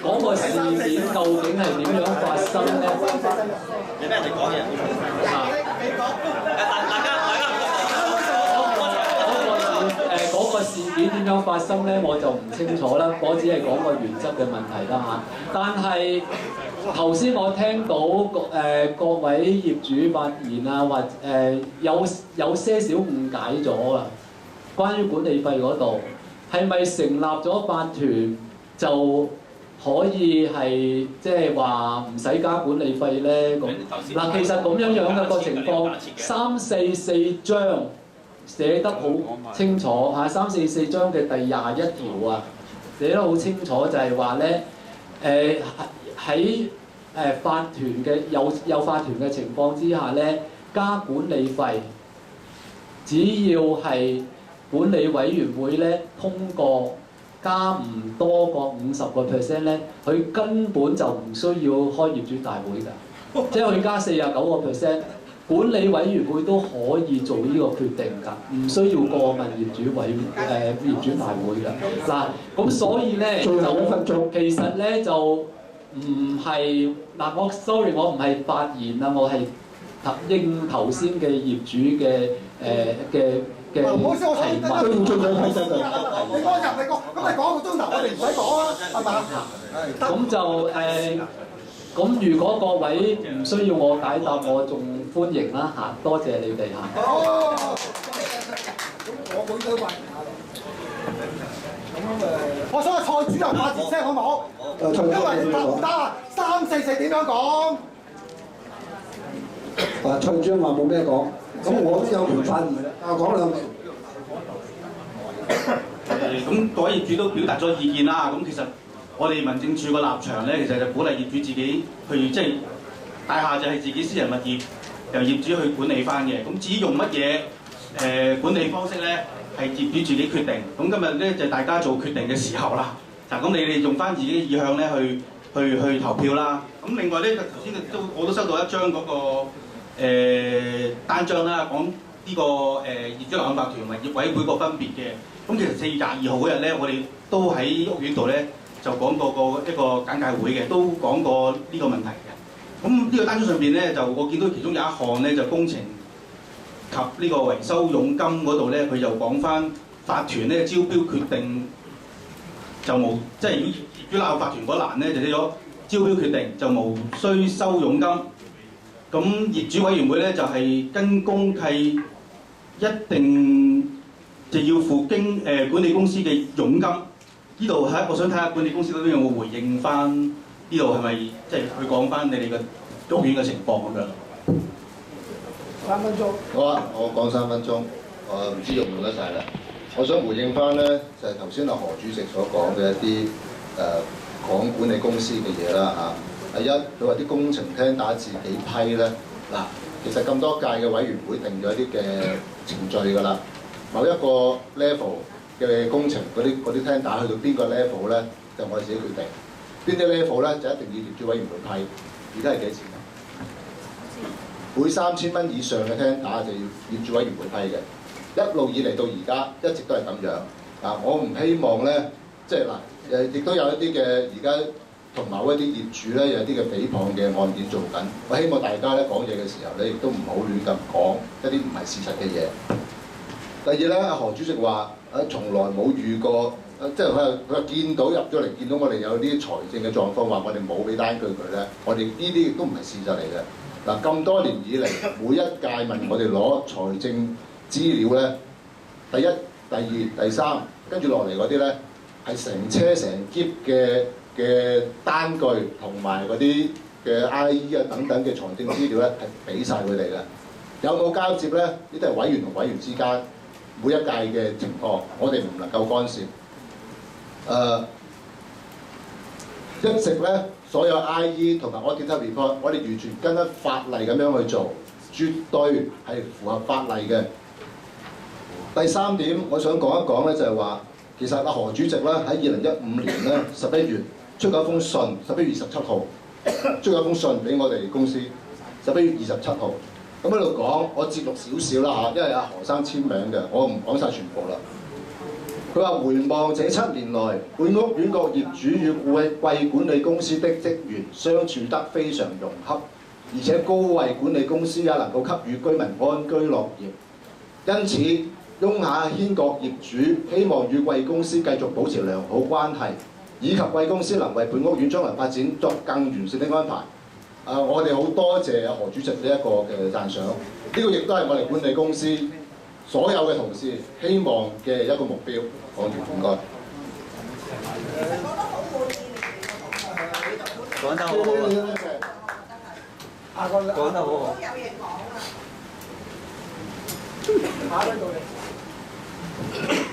嗰個事件究竟係點樣發生咧？你俾人哋講嘢啊！嗰個事件點樣發生咧，我就唔清楚啦。我只係講個原則嘅問題啦嚇。但係頭先我聽到各位業主發言啊，或有些少誤解咗啊。關於管理費嗰度，係咪成立咗法團就可以係即係話唔使加管理費咧？咁嗱，其實咁樣嘅個情況，344章。寫得好清楚嚇，344章嘅第21條啊，寫得好清楚就係話咧，喺法團嘅有法團嘅情況之下咧，加管理費，只要係管理委員會咧通過加唔多過50% 咧，佢根本就唔需要開業主大會㗎，即係佢加49%。管理委員會都可以做呢個決定㗎，唔需要過問業主業主大會㗎。嗱，咁所以咧就其實咧就唔係嗱，我唔係發言啊，我係應頭先嘅業主嘅提問。唔好意思，我想你講入你講，咁你講個鐘頭，我哋唔使講啊，係嘛？咁就咁如果各位唔需要我解答，我仲歡迎啦嚇，多謝你哋嚇。好，咁我本身話我想蔡主任發言聲好唔好？因為唔得啊，344點樣講？蔡主任話冇咩講，咁我都有權發言講兩句。咁各位業主都表達咗意見啦，咁其實我哋民政處個立場咧，其實就鼓勵業主自己去，即係大廈就係自己私人物業，由業主去管理翻嘅。咁至於用乜嘢管理方式咧，係業主自己決定。咁今日咧就大家做決定嘅時候啦。嗱，咁你哋用翻自己嘅意向咧去投票啦。咁另外咧，頭先我都收到一張嗰個單張啦，講呢個業主立案法團同埋業委會個分別嘅。咁其實4月22號嗰日咧，我哋都喺屋苑度咧就講過一個簡介會嘅，都講過呢個問題嘅。咁呢個單張上邊咧，就我見到其中有一項咧，就工程及呢個維修佣金嗰度咧，佢就講翻法團咧招標決定就冇，即係業主立案法團嗰欄咧就寫咗招標決定就無需收佣金。咁業主委員會咧就係跟公契一定就要付管理公司嘅佣金。呢度我想睇下管理公司嗰邊有冇回應翻呢度係咪即係去講翻你哋嘅屋苑嘅情況咁樣。3分鐘。好啊，我講3分鐘，我唔知用唔用得晒啦。我想回應翻咧，就係頭先阿何主席所講嘅一啲講管理公司嘅嘢啦嚇。第一，佢話啲工程廳打自己批咧，嗱，其實咁多屆嘅委員會定咗一啲嘅程序㗎啦。某一個 level 嘅工程嗰啲廳打去到邊個 level 咧，就我哋自己決定。邊啲 level 咧就一定要業主委員會批。而家係幾錢啊？每3000蚊以上嘅廳打就要業主委員會批嘅。一路以嚟到而家一直都係咁樣。嗱，我唔希望咧，即係嗱亦都有一啲嘅而家同某一啲業主咧有一啲嘅誹謗嘅案件做緊。我希望大家咧講嘢嘅時候咧，亦都唔好亂咁講一啲唔係事實嘅嘢。第二咧，阿何主席話從來冇遇過，即係佢話見到入咗嚟，見到我哋有啲財政嘅狀況，話我哋冇俾單據佢咧，我哋呢啲亦都唔係事實嚟嘅。嗱，咁多年以嚟，每一屆問我哋攞財政資料咧，第一、第二、第三，跟住落嚟嗰啲咧，係成車成篋嘅單據同埋嗰啲嘅 IE 啊等等嘅財政資料咧，係俾晒佢哋嘅。有冇交接咧？呢啲係委員同委員之間每一屆嘅情況，我哋唔能夠干涉。一直咧，所有 IE 同埋 auditor report， 我哋完全跟得法例咁樣去做，絕對係符合法例嘅。第三點，我想講一講咧，就係話，其實阿何主席咧喺2015年咧11月出咗一封信，11月27號出咗一封信俾我哋公司，11月27號。咁喺度講，我節錄少少啦嚇，因為阿何生簽名嘅，我唔講晒全部啦。佢話回望這7年來，本屋苑各業主與貴管理公司的職員相處得非常融洽，而且高貴管理公司也能夠給予居民安居樂業。因此，雍雅軒各業主希望與貴公司繼續保持良好關係，以及貴公司能為本屋苑將來發展作更完善的安排。我哋好多謝何主席呢一個嘅讚賞，呢個亦都係我哋管理公司所有嘅同事希望嘅一個目標。講完，唔該。講得好好，講得好好。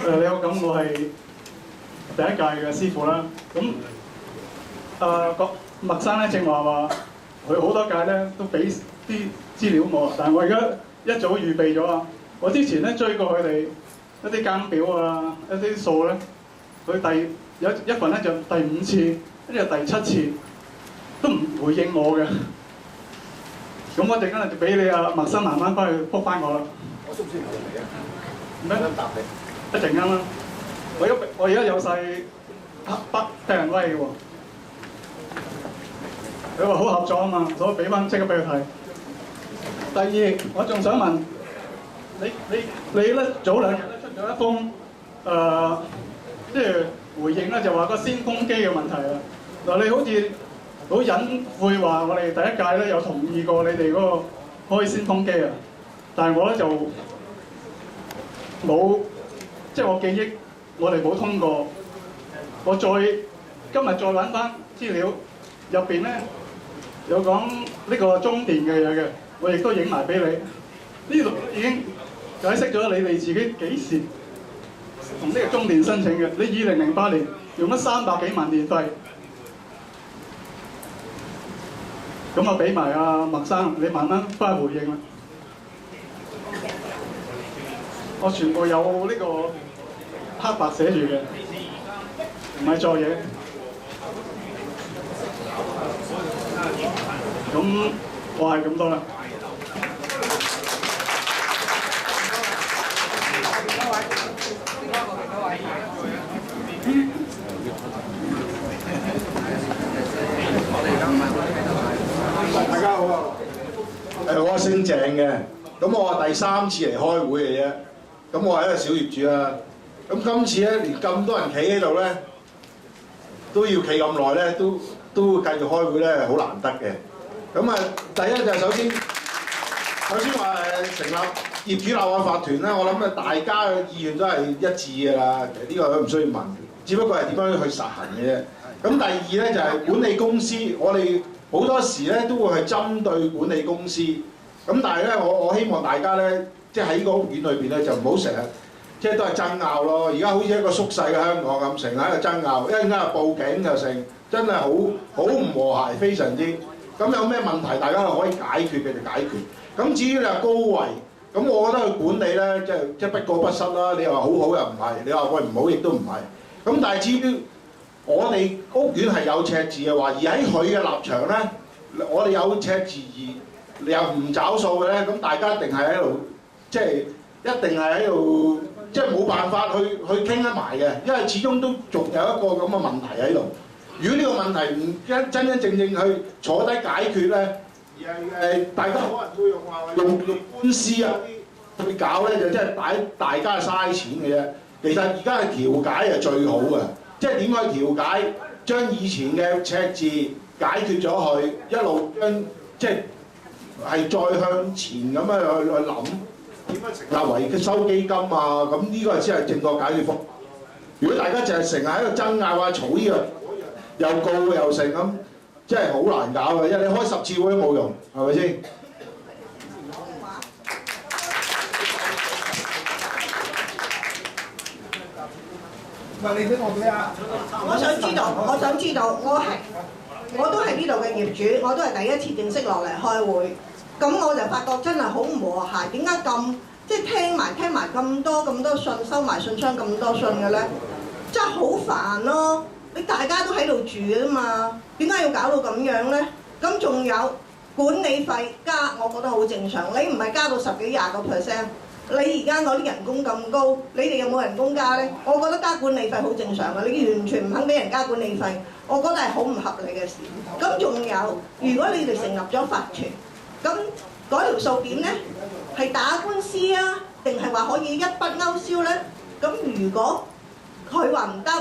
你好，咁我係第一屆嘅師傅啦。咁麥生咧正話佢好多屆咧都俾啲資料我，但係我而家一早預備咗啊！我之前咧追過佢哋一啲監表啊，一啲數咧，佢有一份咧就第5次，跟住第7次都唔回應我嘅。咁我陣間就俾你麥生慢慢翻去覆翻我啦。我需唔需要問你啊？咩？答你。一陣間啦，我而家有晒黑筆人威嘅喎。佢話好合作啊嘛，所以俾翻即刻俾佢睇。第二，我仲想問你咧早2日咧出咗一封即係回應咧，就話個先鋒機嘅問題啊。嗱，你好似好隱晦話，我哋第一屆咧有同意過你哋嗰個開先鋒機啊，但係我咧就冇，即係我記憶我哋冇通過。我今日再揾翻資料入邊咧。有講呢個中電嘅嘢嘅，我亦都影埋俾你。呢度已經解釋咗你哋自己幾時同呢個中電申請嘅。你2008年用咗300幾萬電費，咁啊俾埋阿麥生，你慢慢翻去回應啦。我全部有呢個黑白寫住嘅，唔係作嘢。咁我係咁多啦。大家好啊！我姓鄭嘅，咁我係第3次嚟開會嘅啫。咁我係一個小業主啦。咁今次咧，連咁多人企喺度咧，都要企咁耐咧，都繼續開會咧，好難得嘅。咁啊，第一就係首先話成立業主立案法團咧，我諗啊大家嘅意願都係一致嘅啦。其實呢個都唔需要問，只不過係點樣去實行嘅啫。咁第二咧就係管理公司，我哋好多時咧都會係針對管理公司。咁但係咧，我希望大家咧，即係喺個屋苑裏邊咧，就唔好成日即係都係爭拗咯。而家好似一個縮細嘅香港咁，成日喺度爭拗，一陣間又報警又成，真係好唔和諧，非常之。咁有咩問題大家可以解決嘅就解決。咁至於你話高位，咁我覺得佢管理咧，即係不過不失啦。你話好好又唔係，你話喂唔好亦都唔係。咁但係至於我哋屋苑係有赤字嘅話，而喺佢嘅立場咧，我哋有赤字而又唔找數嘅咧，咁大家一定係喺度，即係一定係喺度，即係冇辦法去傾得埋嘅，因為始終都仲有一個咁嘅問題喺度。如果呢個問題唔真正去坐低解決咧，而係大家可能會用官司啊去搞咧，就真係大家嘥錢嘅啫。其實而家係調解係最好嘅。即係點去調解，將以前嘅赤字解決咗佢，一路將即係再向前咁樣去諗點樣成立維修基金啊，咁呢個先係正確解決方法。如果大家淨係成日喺度爭拗啊、嘈呢個又告又成咁，真係好難搞嘅，因為你開10次會都冇用，係咪先？我想知道，我都係呢度嘅業主，我都係第一次正式落嚟開會，咁我就發覺真係好唔和諧。點解咁即係聽埋咁多信，收埋信箱咁多信嘅咧？真係好煩咯！你大家都喺度住㗎嘛，點解要搞到咁樣咧？咁仲有管理費加，我覺得好正常。你唔係加到10幾20%。你而家嗰啲人工咁高，你哋有冇人工加呢？我覺得加管理費好正常嘅，你完全唔肯俾人加管理費，我覺得係好唔合理嘅事。咁仲有，如果你哋成立咗法團，咁嗰條數點呢？係打官司啊，定係話可以一筆勾銷呢？咁如果佢話唔得，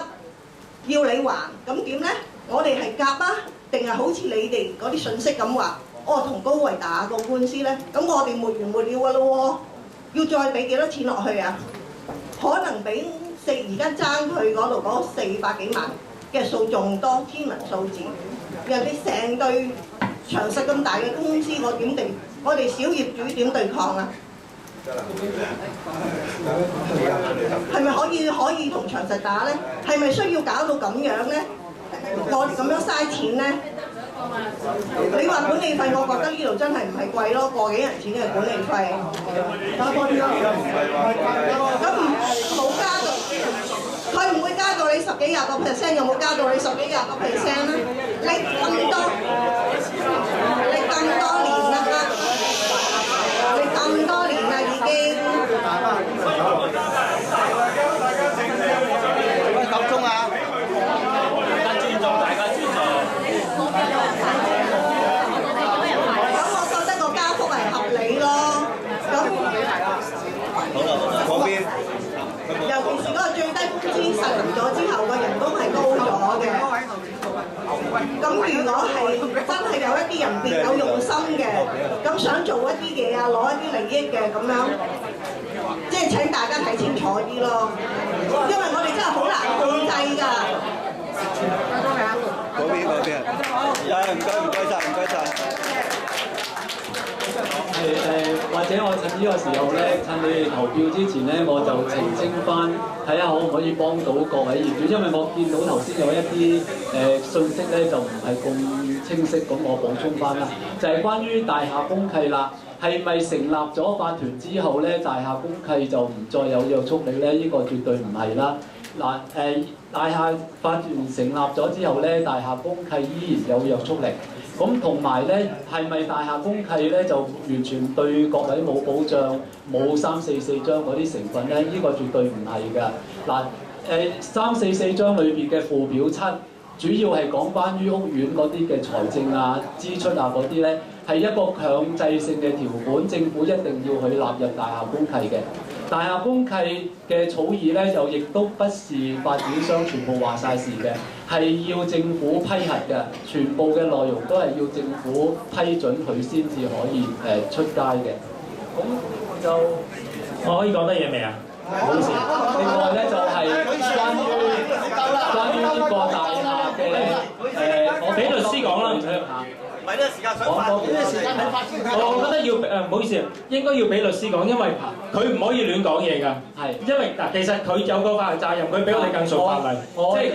要你還，咁點呢？我哋係夾啊，定係好似你哋嗰啲信息咁話，同高維打個官司呢？咁我哋沒完沒了㗎咯喎！要再俾幾多錢落去啊？可能比而家爭佢嗰度嗰400幾萬嘅數仲多，天文數字。人哋成隊長實咁大嘅公司，我哋小業主點對抗啊？係咪可以同長實打咧？係咪需要搞到咁樣咧？我哋咁樣嘥錢咧？你話管理費，我覺得呢度真係唔係貴咯，個幾人錢嘅管理費。咁冇加到，佢唔會加到你10幾20%，有冇加到你10幾20%咧？你咁多年啦，已經。喂，夠鐘啊！大家尊重，大家尊重。尤其是嗰個最低工資實行咗之後，個人工係高咗嘅。咁如果係真係有一啲人別有用心嘅，咁想做一啲嘢啊，攞一啲利益嘅咁樣，即係請大家睇清楚啲咯。因為我哋真係好難控制㗎。嗰邊，唔該晒。或者我趁呢個時候咧，趁你哋投票之前咧，我就澄清翻，睇下可唔可以幫到各位業主，因為我見到頭先有一啲信息咧就唔係咁清晰，咁我補充翻啦，就係關於大廈公契啦，係咪成立咗法團之後咧，大廈公契就唔再有約束力咧？呢個絕對唔係啦。嗱大廈法團成立咗之後咧，大廈公契依然有約束力。咁同埋咧，係咪大廈公契咧就完全對各位冇保障，冇344章嗰啲成分咧？呢個絕對唔係㗎。嗱， 344章裏邊嘅附表7，主要係講關於屋苑嗰啲嘅財政啊、支出啊嗰啲咧，係一個強制性嘅條款，政府一定要去納入大廈公契嘅。大廈公契嘅草擬咧，就亦都不是發展商全部話晒事嘅，係要政府批核嘅，全部嘅內容都係要政府批准佢先至可以出街嘅。咁就我可以講得嘢未啊？唔好意思。另外咧就係關於呢個大廈嘅我俾律師講啦，唔使嚇。唔係呢個時間想發，呢個時間睇發先。我覺得要唔好意思，應該要俾律師講，因為佢唔可以亂講嘢㗎。係，因為嗱，其實佢有個法律責任，佢比我哋更熟法例。即係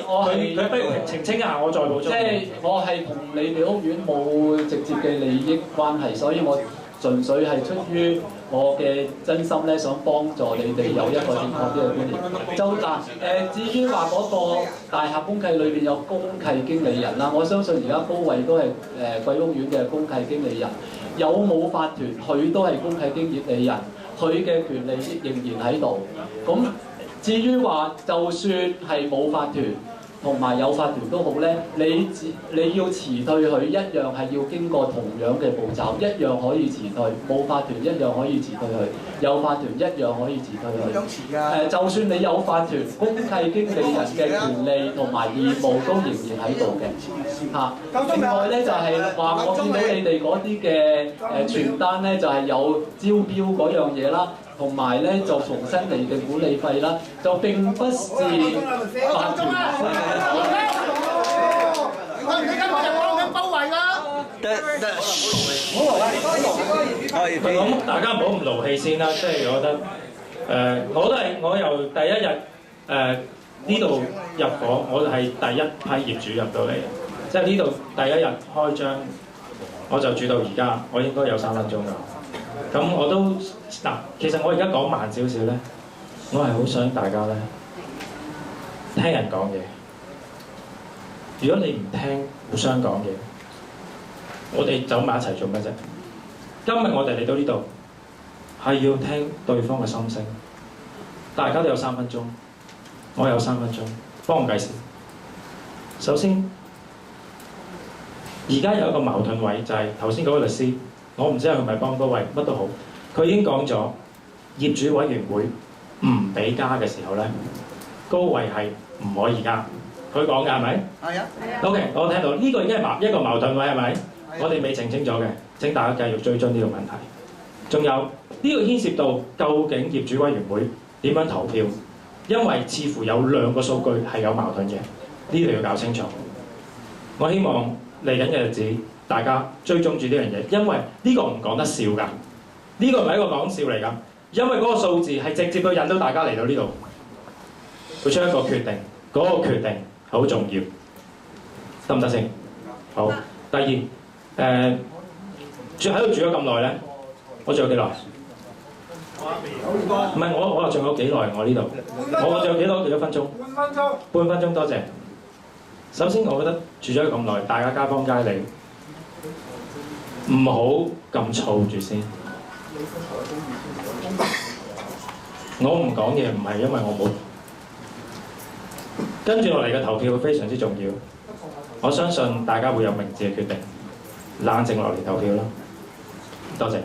佢不如澄清一下，我再補充。即係我係同你哋屋苑冇直接嘅利益關係，所以我純粹係出於我嘅真心咧，想幫助你哋有一個正確啲嘅觀念。就至於話嗰個大廈公契裏邊有公契經理人啦，我相信而家高位都係貴屋苑嘅公契經理人，有冇法團佢都係公契經理人，佢嘅權利仍然喺度。咁至於話就算係冇法團，同埋有法團都好咧，你要辭退佢一樣係要經過同樣嘅步驟，一樣可以辭退。冇法團一樣可以辭退佢，有法團一樣可以辭退佢。點樣辭㗎？就算你有法團，公契經理人嘅權利同埋義務都仍然喺度嘅。嚇。另外咧就係話，我見到你哋嗰啲嘅傳單咧，就係有招標嗰樣嘢啦。同埋咧就重新釐定管理費啦，就並不是法團。你今日講緊包圍啦。咁大家唔好咁勞氣先啦，即係我覺得我由第一日呢度入伙，我係第一批業主入到嚟，即係呢度第一日開張，我就住到而家，我應該有3分鐘㗎。咁我都嗱，其實我而家講慢少少咧，我係好想大家咧聽人講嘢。如果你唔聽互相講嘢，我哋走埋一齊做乜啫？今日我哋嚟到呢度係要聽對方嘅心聲，大家都有3分鐘，我有3分鐘，幫我計時。首先，而家有一個矛盾位就係頭先嗰個律師。我唔知係咪幫高位，乜都好，佢已經講咗業主委員會唔俾加嘅時候咧，高位係唔可以加。佢講嘅係咪？係啊。OK， 我聽到呢個已經係一個矛盾位係咪？我哋未澄清咗嘅，請大家繼續追蹤呢個問題。仲有呢個牽涉到究竟業主委員會點樣投票，因為似乎有2個數據係有矛盾嘅，呢度要搞清楚。我希望嚟緊嘅日子，大家追蹤住呢樣嘢，因為呢個唔講得笑㗎，呢個唔係一個講笑嚟㗎，因為嗰個數字係直接到引到大家嚟到呢度，會出一個決定，嗰個決定好重要，得唔得先？好。第二，住喺度住咗咁耐咧，我仲有幾耐？唔係我話仲有幾耐？我呢度，我仲有幾多分鐘？半分鐘。半分鐘，多謝。首先，我覺得住咗咁耐，大家街坊街里。唔好咁燥住先。我唔講嘢唔係因為我冇。跟住落嚟嘅投票非常之重要，我相信大家會有明智嘅決定，冷靜落嚟投票啦。多謝。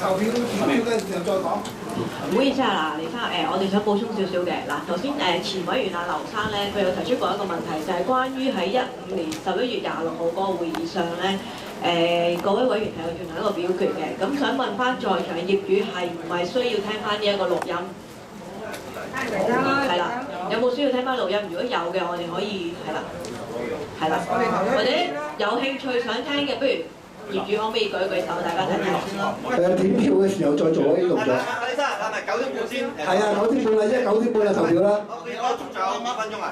投票嘅時候再講。唔好意思啊，嗱，李生，我哋想補充少少嘅。嗱，頭先前委員劉生咧，佢有提出過一個問題，就係關於喺15年11月26號嗰個會議上咧，各位委員係有進行一個表決嘅。咁想問翻在場嘅業主係唔係需要聽翻呢一個錄音？係啦，有冇需要聽翻錄音？如果有嘅，我哋可以係啦，或者有興趣想聽嘅，不如。業主可唔可以舉一舉手，大家睇睇先咯。點票嘅時候再做呢啲動作。李生，係咪9點半先？係啊，9點半啦，即係9點半啦，投票啦。我仲有5分鐘啊。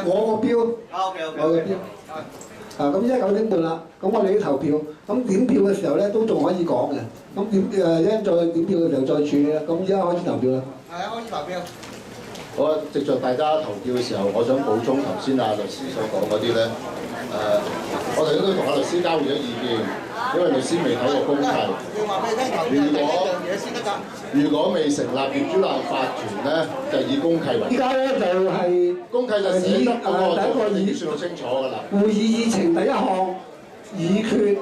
我個標。OK。我嘅標。咁依家9點半啦，咁我哋啲投票，咁點票嘅時候咧都仲可以講嘅。咁一陣再點票嘅時候再處理啦。咁而家開始投票啦。係啊，開始投票。好啊，藉著大家投票嘅時候，我想補充頭先律師所講嗰啲咧。我哋都同律師交換咗意見。因為律師未睇過公契。要話俾你聽，頭先係第一樣嘢先得㗎。如果未成立業主立案法團咧，就以公契為。依家咧就係公契就寫得嗰個第一個已經算好清楚㗎啦。會議議程第一項議決，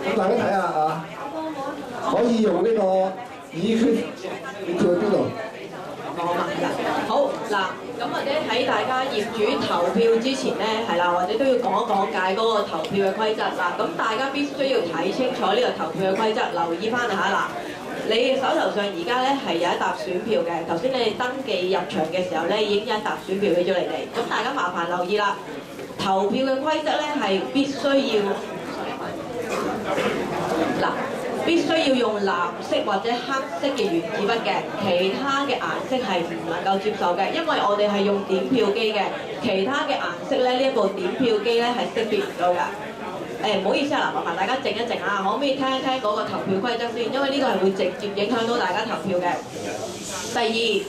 咁大家睇下啊，可以用呢個議決，你跳去邊度？好嗱，咁或者喺大家業主投票之前咧，係啦，或者都要講一講解嗰個投票嘅規則啦。咁大家必須要睇清楚呢個投票嘅規則，留意翻下嗱。你手頭上而家咧係有一沓選票嘅，頭先你哋登記入場嘅時候咧已經有一沓選票俾咗你哋。咁大家麻煩留意啦，投票嘅規則咧係必須要嗱。必須要用藍色或者黑色嘅原子筆嘅，其他嘅顏色係唔能夠接受嘅，因為我哋係用點票機嘅，其他嘅顏色咧呢一部點票機咧係識別唔到㗎。唔好意思啊，嗱，麻煩大家靜一靜啊，可唔可以聽一聽嗰個投票規則先？因為呢個係會直接影響到大家投票嘅。第二，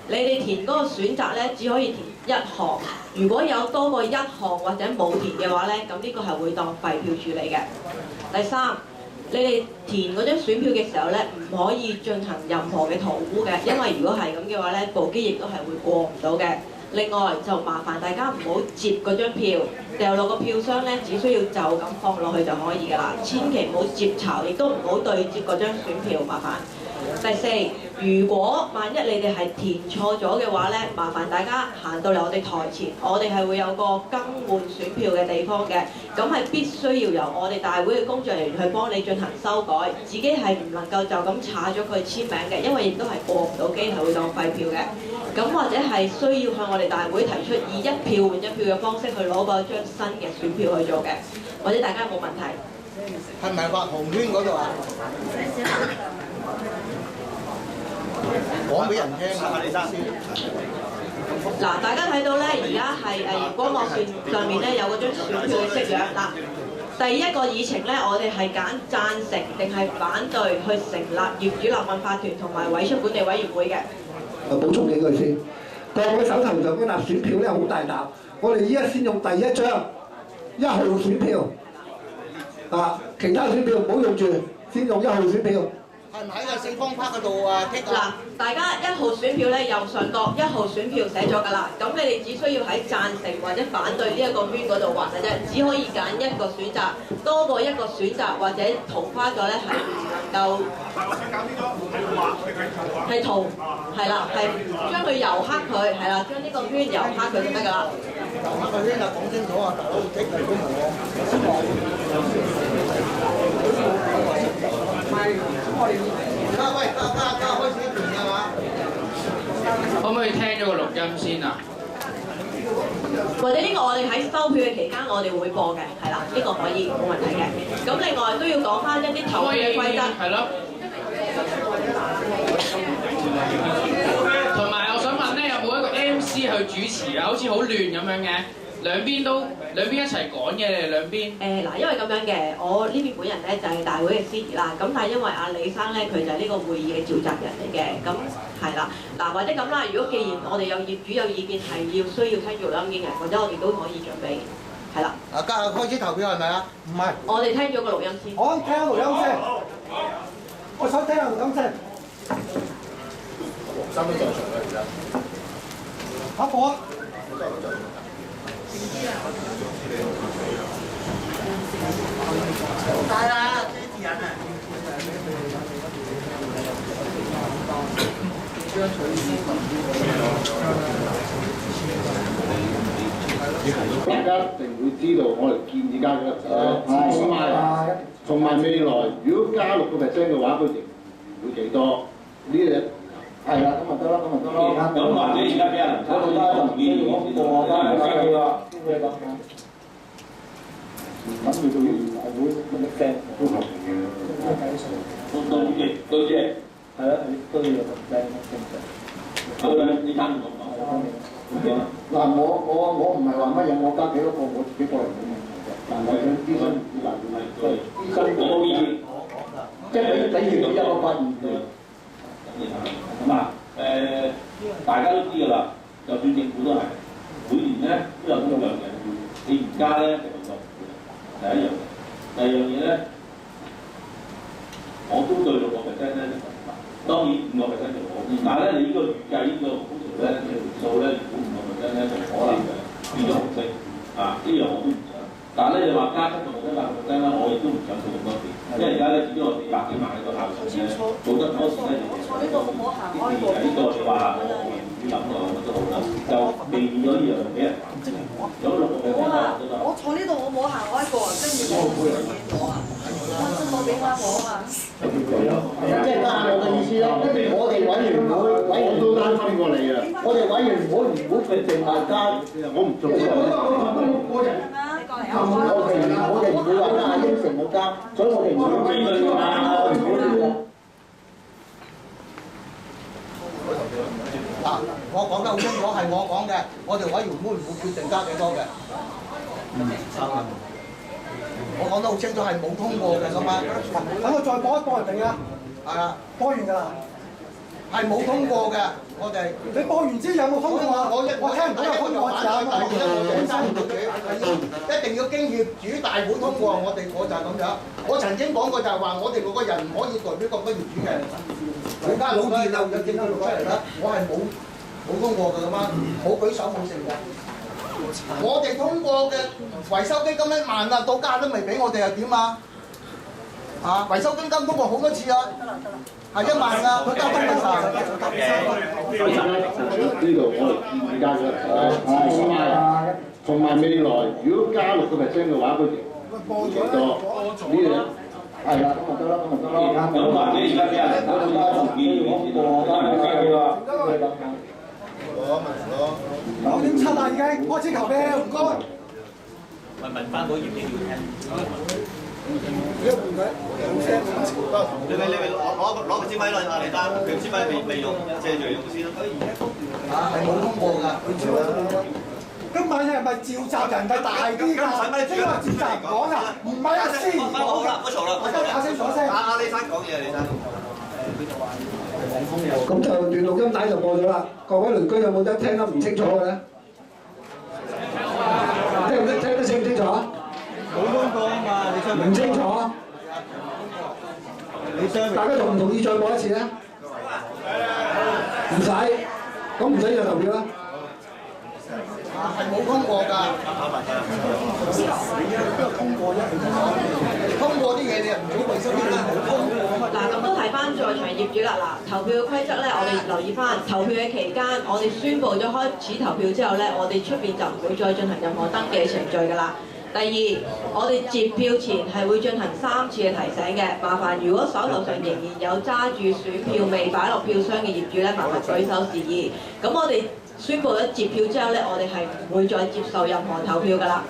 你哋填嗰個選擇咧只可以填一項，如果有多過一項或者冇填嘅話咧，咁呢個係會當廢票處理嘅。第三，你哋填嗰張選票嘅時候咧，唔可以進行任何嘅塗污嘅，因為如果係咁嘅話咧，部機亦都係會過唔到嘅。另外就麻煩大家唔好摺嗰張票，掉落個票箱咧，只需要就咁放落去就可以㗎啦，千祈唔好摺巢，亦都唔好對摺嗰張選票，麻煩。第四，如果萬一你哋係填錯咗嘅話咧，麻煩大家行到嚟我哋台前，我哋係會有個更換選票嘅地方嘅，咁係必須要由我哋大會嘅工作人員去幫你進行修改，自己係唔能夠就咁查咗佢簽名嘅，因為亦都係過唔到機，係會當廢票嘅。咁或者係需要向我哋大會提出以一票換一票嘅方式去攞嗰張新嘅選票去做嘅，或者大家有冇問題？係咪畫紅圈嗰度啊？講俾人聽啊！李生先。嗱，大家睇到咧，而家係熒光幕上面咧有嗰張選票嘅式樣。嗱，第一個議程咧，我哋係揀贊成定係反對去成立業主立案法團同埋委出管理委員會嘅。補充幾句先，各位手頭上嗰沓選票咧好大沓，我哋依家先用第一張1號選票，啊，其他選票唔好用住，先用1號選票。係唔喺個四方框嗰度啊？嗱，大家1號選票咧右上角1號選票寫咗㗎啦，咁你哋只需要喺贊成或者反對呢一個圈嗰度畫嘅啫，只可以揀一個選擇，多過一個選擇或者塗花咗咧係唔能夠。係塗，係啦，係將佢油黑佢，係啦，將呢個圈油黑佢就得㗎啦。油黑個圈啊，講清楚啊，大佬激嚟都冇喂，開始一段㗎嘛？可唔可以聽咗個錄音先啊？或者呢個我哋喺收票嘅期間，我哋會播嘅，係啦，呢個可以冇問題嘅。咁另外都要講翻一啲投票嘅規則。係咯。同埋我想問咧，有冇一個 MC 去主持啊？好似好亂咁樣嘅，兩邊一齊講嘅，你哋兩邊。嗱，因為咁樣嘅，我呢邊本人咧就係大會嘅司儀啦。咁但係因為阿李生咧，佢就係呢個會議嘅召集人嚟嘅，咁係啦。嗱，或者咁啦，如果既然我哋有業主有意見係要需要聽錄音嘅，或者我哋都可以準備，係啦。開始投票係咪啊？唔係。我哋聽咗個錄音先。我聽錄音先。我想聽下錄音先。三位在場嘅而家。阿婆啊！大啦，呢啲人啊！大家一定會知道我哋建議加幾多，同埋未來如果加6%嘅話，佢盈餘會幾多？呢嘢係啦，咁咪得啦，咁咪得咯。咁或者而家俾人睇到啦，同意講過啦，係啦，啲嘢咁。諗住到大會乜嘢聲都合嘅，都知，係啦，都要有聲。好啦，你睇唔講嗱，我唔係話乜嘢，我加幾多個我自己個人冇問題嘅，但係想諮詢嗱，諮詢我冇意見，即係等於一個發言嘅。咁啊，大家都知㗎啦，就算政府都係每年咧都有咁樣嘅，你而家咧就第一樣。第二樣嘢咧，我都對6%咧就明白。當然5%就好，但係咧你呢個預計呢個工程咧條數咧，如果5%咧就可能變咗紅色啊！呢樣我都唔想。但係咧你話加7%、8%咧，我亦都唔想做咁多錢，因為而家咧始終我400幾萬一個校長咧，做得嗰時咧，我呢度好唔好行開過？呢個你話我唔諗就乜都好啦，就避免咗呢樣俾人煩。有6%我坐呢度我冇行開過，跟住我冇嘢攞啊，我冇俾翻我啊嘛。即係加我嘅意思咯，跟住我哋委員會我都擔心過你啊！我哋委員會唔會淨係加，我唔做。我哋唔會話加應承我加，所以我哋唔會辯論㗎。嗱，我講得好清楚，係我講嘅，我哋委員會唔會決定加幾多嘅？我講得好清楚，係冇通過嘅咁啊！等我再播一播人哋啊！係啊，播完㗎啦，係冇通過嘅，我哋。你播完之後有冇通過啊？我聽唔到有通過字啊！一定要經業主大會通過，我就係咁樣。我曾經講過就係話，我哋6個人唔可以代表咁多業主嘅。而家老電又有證據錄出嚟啦，我係冇通過㗎嘛，冇舉手冇成嘅。我哋通過嘅維修基金1萬啊，到家都未俾我哋，又點啊？維修基金通過好多次啊，係1萬啊，佢交通嘅曬。呢度我哋建議加咗，同埋未來如果加6%嘅話，佢幾多？呢樣係啦，咁就得啦，咁就得啦。咁或者而家俾人打到加建議9.7啦，已經開始投票，唔該。問翻嗰業主要聽。你咪攞個支咪啦，阿李生，佢支咪未用，借住用先啦。係冇通過㗎。今晚係咪召集人係大啲㗎？即係話召集人講啊，唔係阿司講㗎。唔好嘈啦，大家打清楚聲。阿李生講嘢，李生。咁就段錄音帶就播咗啦。各位鄰居有冇得聽得唔清楚嘅咧？聽得清唔清楚？冇通過啊嘛，你唔清楚。大家同唔同意再播一次咧？唔使，咁唔使就投票啦。係冇通過㗎。通過啲嘢你又唔做衞生啦，冇通過啊嘛。嗱，咁都提翻在場業主啦。嗱，投票嘅規則咧，我哋留意翻。投票嘅期間，我哋宣布咗開始投票之後咧，我哋出邊就唔會再進行任何登記程序㗎啦。第二，我哋截票前係會進行3次嘅提醒嘅。麻煩如果手頭上仍然有揸住選票未擺落票箱嘅業主咧，麻煩舉手示意。咁我哋宣布咗截票之後咧，我哋係唔會再接受任何投票㗎啦。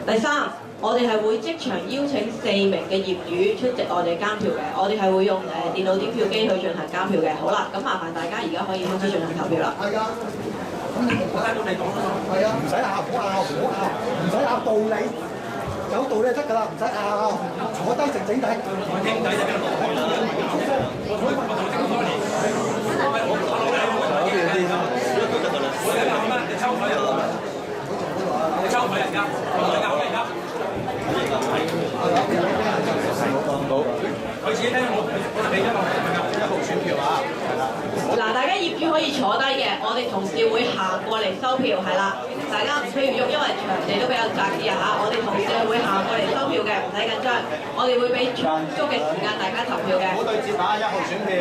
第三，我哋係會即場邀請4名嘅業主出席我哋監票嘅，我哋係會用電腦點票機去進行監票嘅。好啦，咁麻煩大家而家可以開始進行投票啦。係啊，我聽到你講啦。係啊，唔使拗，唔好拗，唔好拗，唔使拗道理，有道理就得㗎啦，唔使拗，坐低靜靜地。傾偈就邊度講啦？你抽佢人家，你咬人家。好，佢自己聽我俾咗1號選票啊，係啦。嗱，大家業主可以坐低嘅，我哋同事會行過嚟收票，係啦。大家唔需要喐，因為場地都比較窄啲啊嚇。我哋同事係會行過嚟收票嘅，唔使緊張。我哋會俾充足嘅時間大家投票嘅。唔好對接啊！1號選票。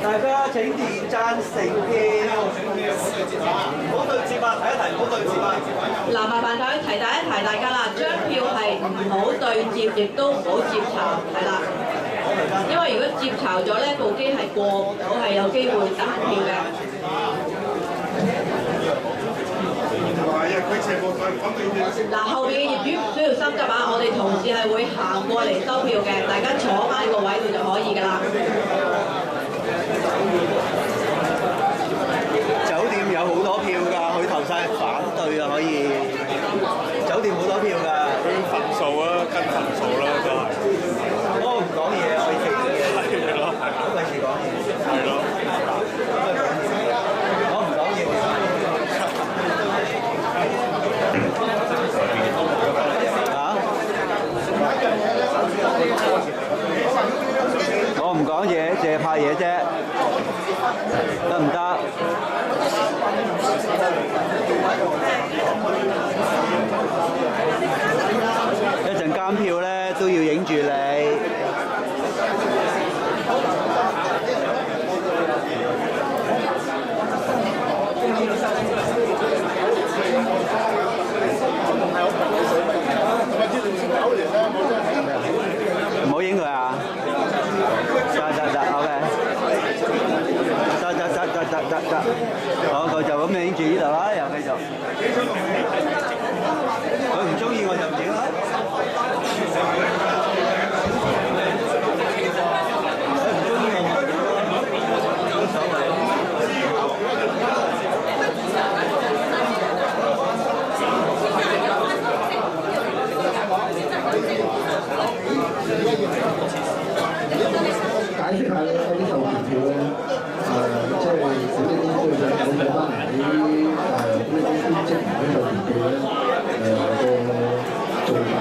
大家請點贊成票。唔好對接啊！提一提，唔好對接啊！嗱，麻煩大家提大家啦，張票係唔好對接，亦都唔好接巢，係啦。因為如果接巢咗呢部機係過唔到，係有機會彈票嘅。嗱，後邊嘅業主唔需要心急啊，我哋同事係會行過嚟收票嘅，大家坐翻個位度就可以㗎啦。酒店有好多票㗎，佢投晒反對啊，可以。酒店好多票㗎。佢份數啊，跟份數啦，都係。我唔講嘢，我企住嘅。係咯，係咯。費事講嘢。係咯。我唔講嘢。講嘢，淨係拍嘢啫，得唔得？一陣監票咧都要影住你。唔好影佢啊！得 ，OK。得，好，佢就咁樣影住呢度啦，又繼續。佢唔中意我就唔影啦。佢唔中意我咪影咯，冇所謂。解釋下咧，有啲授權票咧，即係管理公司有冇翻喺管理公司職員嘅授權票咧，個做法。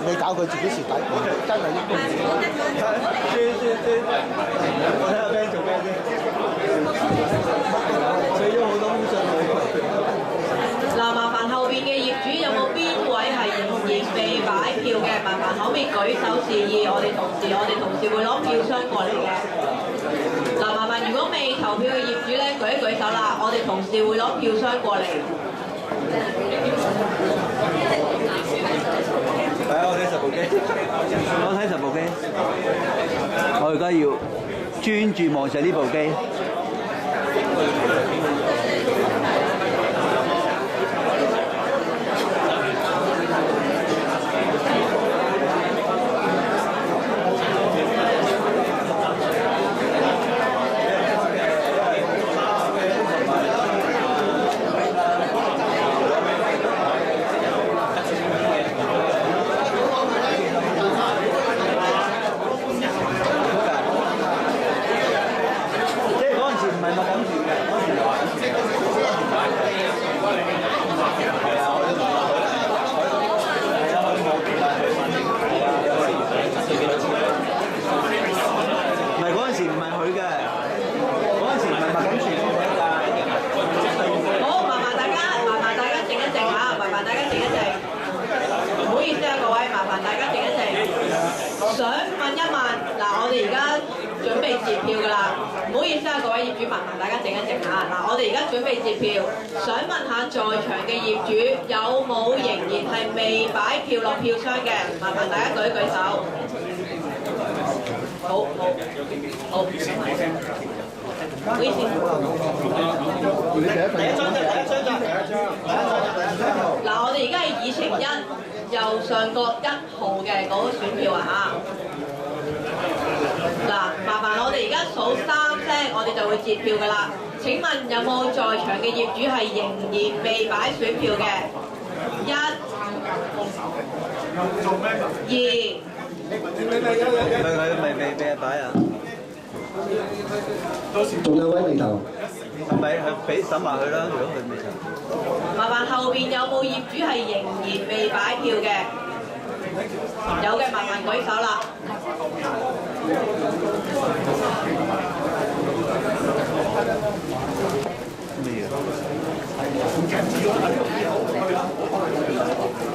你搞佢自己蝕底，真係應該。我睇下 Ben 做咩先？寫咗好多封信佢。嗱，麻煩後邊嘅業主有冇邊位係仍然未擺票嘅？麻煩可唔可以舉手示意我哋同事會攞票箱過嚟嘅。嗱，麻煩如果未投票嘅業主咧，舉一舉手啦，我哋同事會攞票箱過嚟。係啊，我睇10部機，我而家要專注望實呢部機。想問一問，嗱，我哋而家準備截票㗎啦，唔好意思啊，各位業主，麻煩大家靜一靜嚇。嗱，我哋而家準備截票，想問下在場嘅業主有冇仍然係未擺票落票箱嘅？麻煩大家舉一舉手。好，唔好意思。嗱，我哋而家係議程1，右上角1號嘅嗰個選票啊嚇。嗱，麻煩我哋而家數3聲，我哋就會截票㗎啦。請問有冇在場嘅業主係仍然未擺選票嘅？1、2。佢未擺啊！仲有位未投？咪俾審埋佢啦，如果佢未投。麻煩後邊有冇業主係仍然未擺票嘅？有嘅，麻煩舉手啦。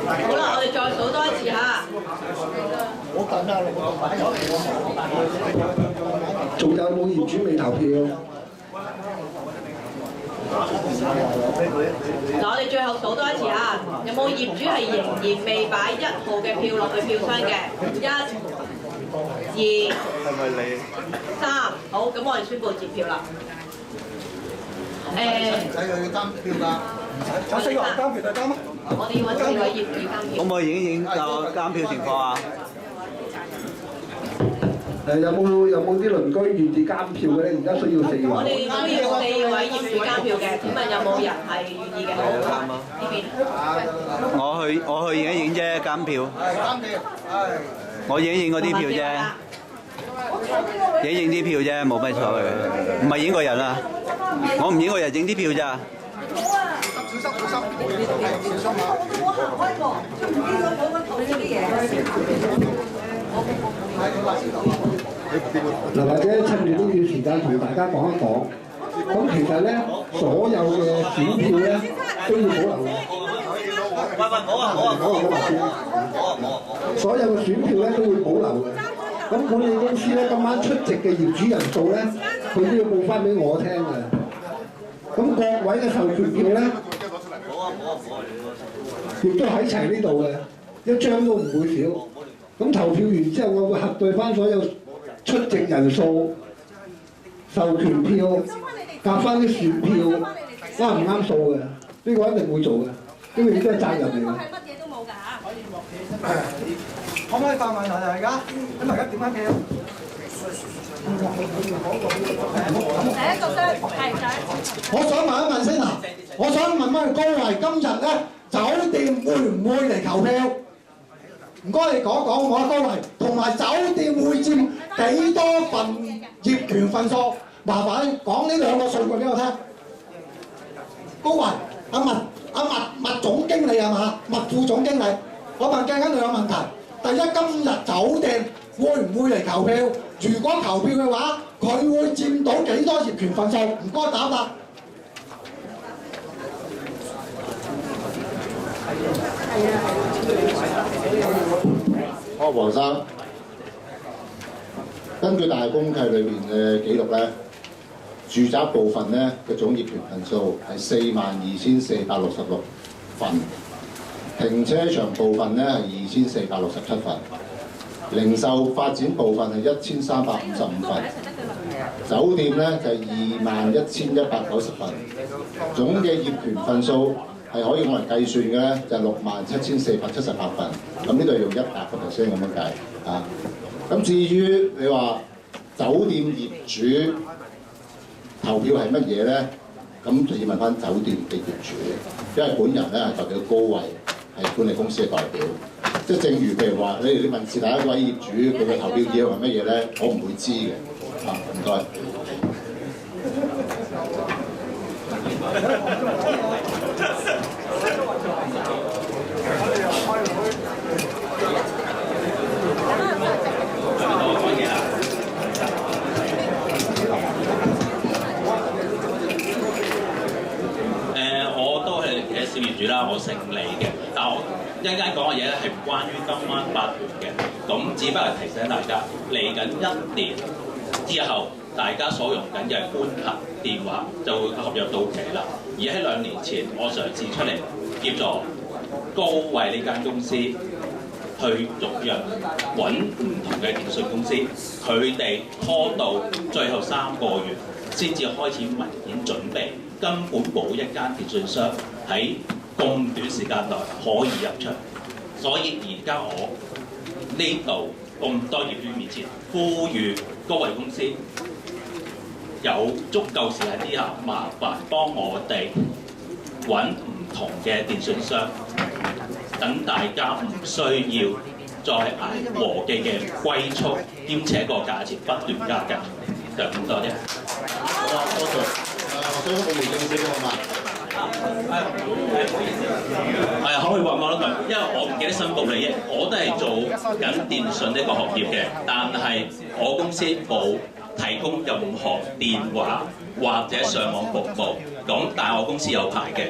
好啦，我哋再數多一次嚇。好緊啊！仲有冇業主未投票？嗱，我哋最後數多一次嚇，有冇業主係仍然未擺1號嘅票落去票箱嘅？1、2，係咪你？3，好，咁我哋宣佈截票啦。唔使佢監票㗎，有4個人監票就監啊！我哋要揾4位業主監票。可唔可以影個監票情況啊？有冇啲鄰居願意監票嘅咧？而家需要4位。我哋需要4位業主監票嘅，請問有冇人係願意嘅？好，呢邊。我去影一影啫，監票。我影一影嗰啲票啫，影一影啲票啫，冇乜所謂嘅，唔係影個人啊！我唔影個人，影啲票咋。小心，小心啊！我行開喎，唔見到我個頭呢啲嘢。嗱，或者趁住呢段時間同大家講一講，咁其實咧，所有嘅選票咧都要保留嘅。所有嘅選票咧都會保留嘅。咁管理公司咧今晚出席嘅業主人數咧，佢都要報翻俾我聽嘅。咁各位嘅授權票咧，亦都喺齊呢度嘅，一張都唔會少。咁投票完之後，我會核對翻所有出席人數、授權票，夾翻啲選票，啱唔啱數嘅？呢個一定會做嘅，因為呢個係責任嚟嘅。可唔可以發問題啊？而家咁而家點翻票？第一個先係我想問一問先啊，我想問翻高維，今日咧酒店會唔會嚟投票？唔該你講講好唔好啊，高維，同埋酒店會佔幾多份業權份數？麻煩你講呢2個數據俾我聽。高維，麥總經理係嘛？麥副總經理，我問緊2個問題。第一，今日酒店會唔會嚟投票？如果投票嘅話，佢會佔到幾多業權份數？唔該答啦。黃生，根據大公契裏邊嘅記錄咧，住宅部分咧嘅總業權份數係42,466份，停車場部分咧係2,467份，零售發展部分係1,355份，酒店咧就係21,190份，總嘅業權份數係可以我嚟計算嘅咧，就係67,478份。咁呢度用100%咁樣計啊。咁至於你話酒店業主投票係乜嘢咧？咁就要問翻酒店嘅業主，因為本人咧係代表高位，係管理公司嘅代表。即係正如譬如話，你問是第一位業主佢嘅投票意向係乜嘢咧？我唔會知嘅。啊，唔該。我都係嘅小業主啦，我姓李嘅，但我一陣間講嘅嘢咧係唔關於今晚法團嘅，咁只不過係提醒大家，嚟緊1年之後，大家所用緊嘅觀客電話就會合約到期啦。而喺2年前，我嘗試出嚟協助高位呢間公司去續約，揾唔同嘅電訊公司，佢哋拖到最後3個月先至開始文件準備，根本冇一間電訊商喺咁短時間內可以入場。所以而家我呢度咁多業主面前呼籲高位公司有足夠時間之下，麻煩幫我哋揾唔同嘅電訊商，等大家唔需要再捱和記嘅龜速，兼且個價錢不斷加價，就咁多啫。好啊，多謝。我想冇回應先好嘛？係可以話講多句，因為我唔記得申報利益，我都係做緊電訊呢個行業嘅，但係我公司冇提供任何電話或者上網服務，咁但係我公司有牌嘅。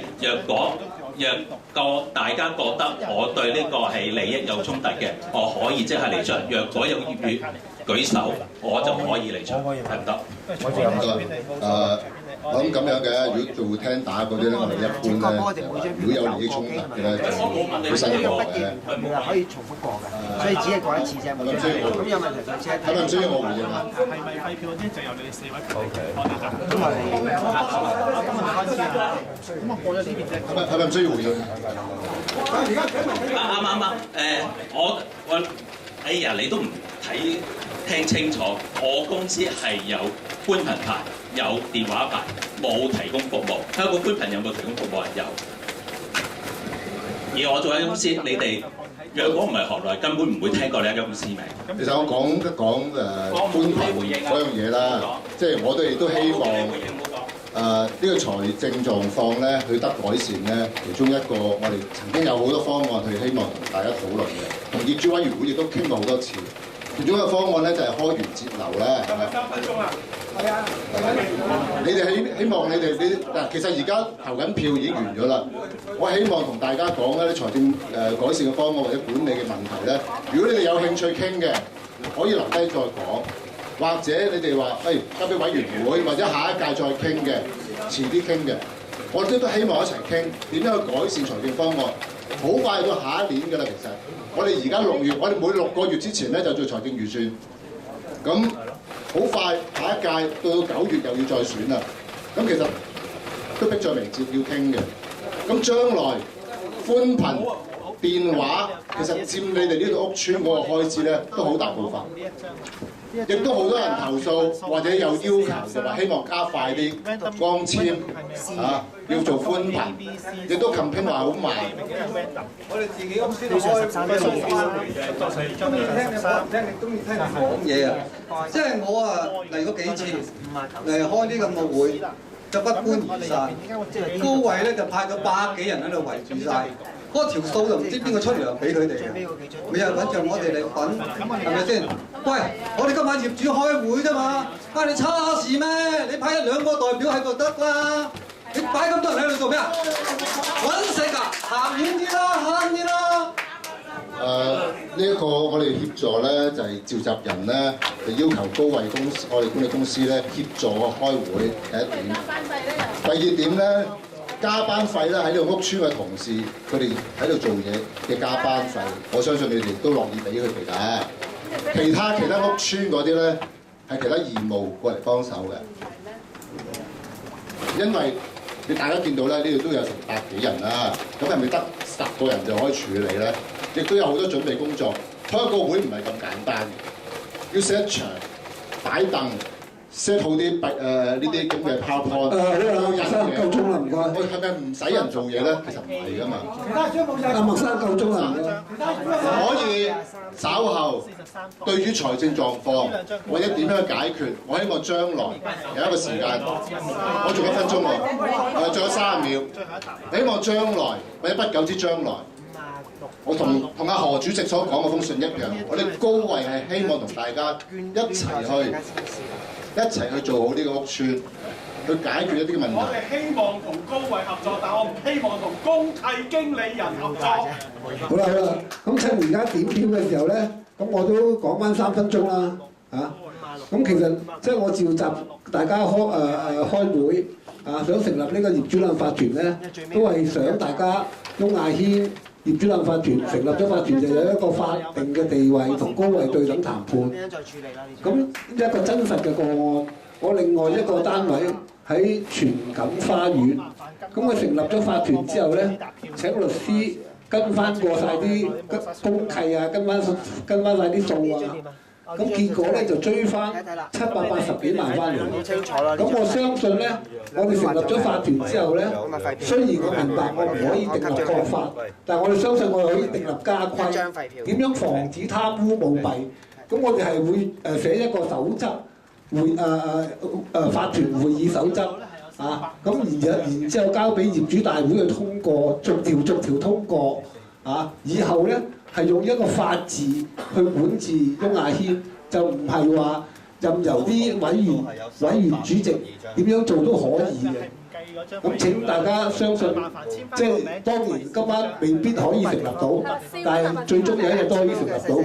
若個大家覺得我對呢個係利益有衝突嘅，我可以即刻離場。若果有業主舉手，我就可以離場，得唔得？我諗咁樣嘅，如果做聽打嗰啲咧，我哋一般咧，如果有利益衝突嘅咧，就會申報嘅。你話可以重複過嘅，所以只係過一次啫。咁有問題就即係睇。係咪唔需要我回應啊？係咪廢票嗰啲就由你哋4位決定？我哋就咁啊！今日開始啊！咁啊過咗呢邊啫。係咪唔需要回應？啱。我哎呀，你都唔聽聽清楚，我公司係有寬頻牌、有電話牌，冇提供服務。香港寬頻有冇提供服務？有。而我做緊公司，你哋若果唔係行內，根本唔會聽過你一間公司名。其實我講一講寬頻嗰樣嘢啦，即係我哋亦都希望呢個財政狀況咧去得改善咧，其中一個我哋曾經有好多方案去希望同大家討論嘅，同業主委員會亦都傾過好多次。其中一個方案咧就係開源節流啦，係咪？3分鐘啦，係啊，你哋希望你哋嗱，其實而家投緊票已經完咗啦。我希望同大家講一啲財政改善嘅方案或者管理嘅問題咧，如果你哋有興趣傾嘅，可以留低再講。或者你哋話，交俾委員會或者下一屆再傾嘅，遲啲傾嘅，我哋都希望一齊傾點樣去改善財政方案。好快到下一年㗎啦，其實我哋而家6月，我哋每6個月之前咧就做財政預算，咁好快下一屆到9月又要再選啦。咁其實都迫在眉睫要傾嘅。咁將來寬頻電話其實佔你哋呢度屋邨嗰個開支咧都好大部分。亦都好多人投訴或者有要求，就話希望加快啲光纖要做寬頻，亦都 campaign 話好慢。我哋自己公司都開中意聽你講唔聽，你中意聽你講嘢啊！即係我啊嚟過幾次嚟開啲咁嘅會，就不歡而散。高位咧就派咗100幾人喺度圍住晒。嗰條數就唔知邊個出糧俾佢哋嘅，每日揾著我哋嚟揾，係咪先？喂，我哋今晚業主開會啫嘛，你差事咩？你派1、2個代表喺度得啦，你擺咁多人喺度做咩啊？揾食啊，行遠啲啦，慳啲啦。呢一個我哋協助咧，就係召集人咧，就要求高位公司，我哋管理公司咧協助我開會，第一點。第二點咧。加班費咧喺呢個屋邨嘅同事，佢哋喺度做嘢嘅加班費，我相信你哋都樂意俾佢哋㗎。其他屋邨嗰啲咧係其他義務過嚟幫手嘅，因為大家見到咧呢度都有成100幾人啦，咁係咪得10個人就可以處理咧？亦都有好多準備工作，開一個會唔係咁簡單，要寫一場擺凳。set 好啲呢啲咁嘅 PowerPoint，夠鐘啦，唔該。我係咪唔使人做嘢咧？其實唔係㗎嘛。其他張冇晒。麥生夠鐘啦，可以稍後對於財政狀況或者點樣解決，我希望將來有一個時間，我仲1分鐘喎，仲有30秒。希望將來或者不久之將來，我同阿何主席所講嗰封信一樣，我哋高位係希望同大家一齊去做好呢個屋邨，去解決一啲問題。我哋希望同高位合作，但我唔希望同公契經理人合作。好啦，咁趁而家點票嘅時候咧，咁我都講翻3分鐘啦，咁其實即係我召集大家開會想成立呢個業主立法團咧，都係想大家翁亞軒業主立法團成立咗法團就有一個法定嘅地位同高位對等談判。咁一個真實嘅個案，我另外一個單位喺荃錦花園，咁佢成立咗法團之後咧，請律師跟翻過晒啲公契啊，跟翻晒啲數啊。咁結果咧就追翻780幾萬翻嚟。咁我相信咧，我哋成立咗法團之後咧，雖然我明白我唔可以訂立國法，但係我哋相信我哋可以訂立家規，點樣防止貪污舞弊。咁我哋係會寫一個守則，法團會議守則咁然之後交俾業主大會去通過，逐條通過以後咧。係用一個法治去管治翁亞軒，就唔係話任由啲委員主席點樣做都可以嘅。咁請大家相信，即係當然今晚未必可以成立到，但係最終有一日都可以成立到。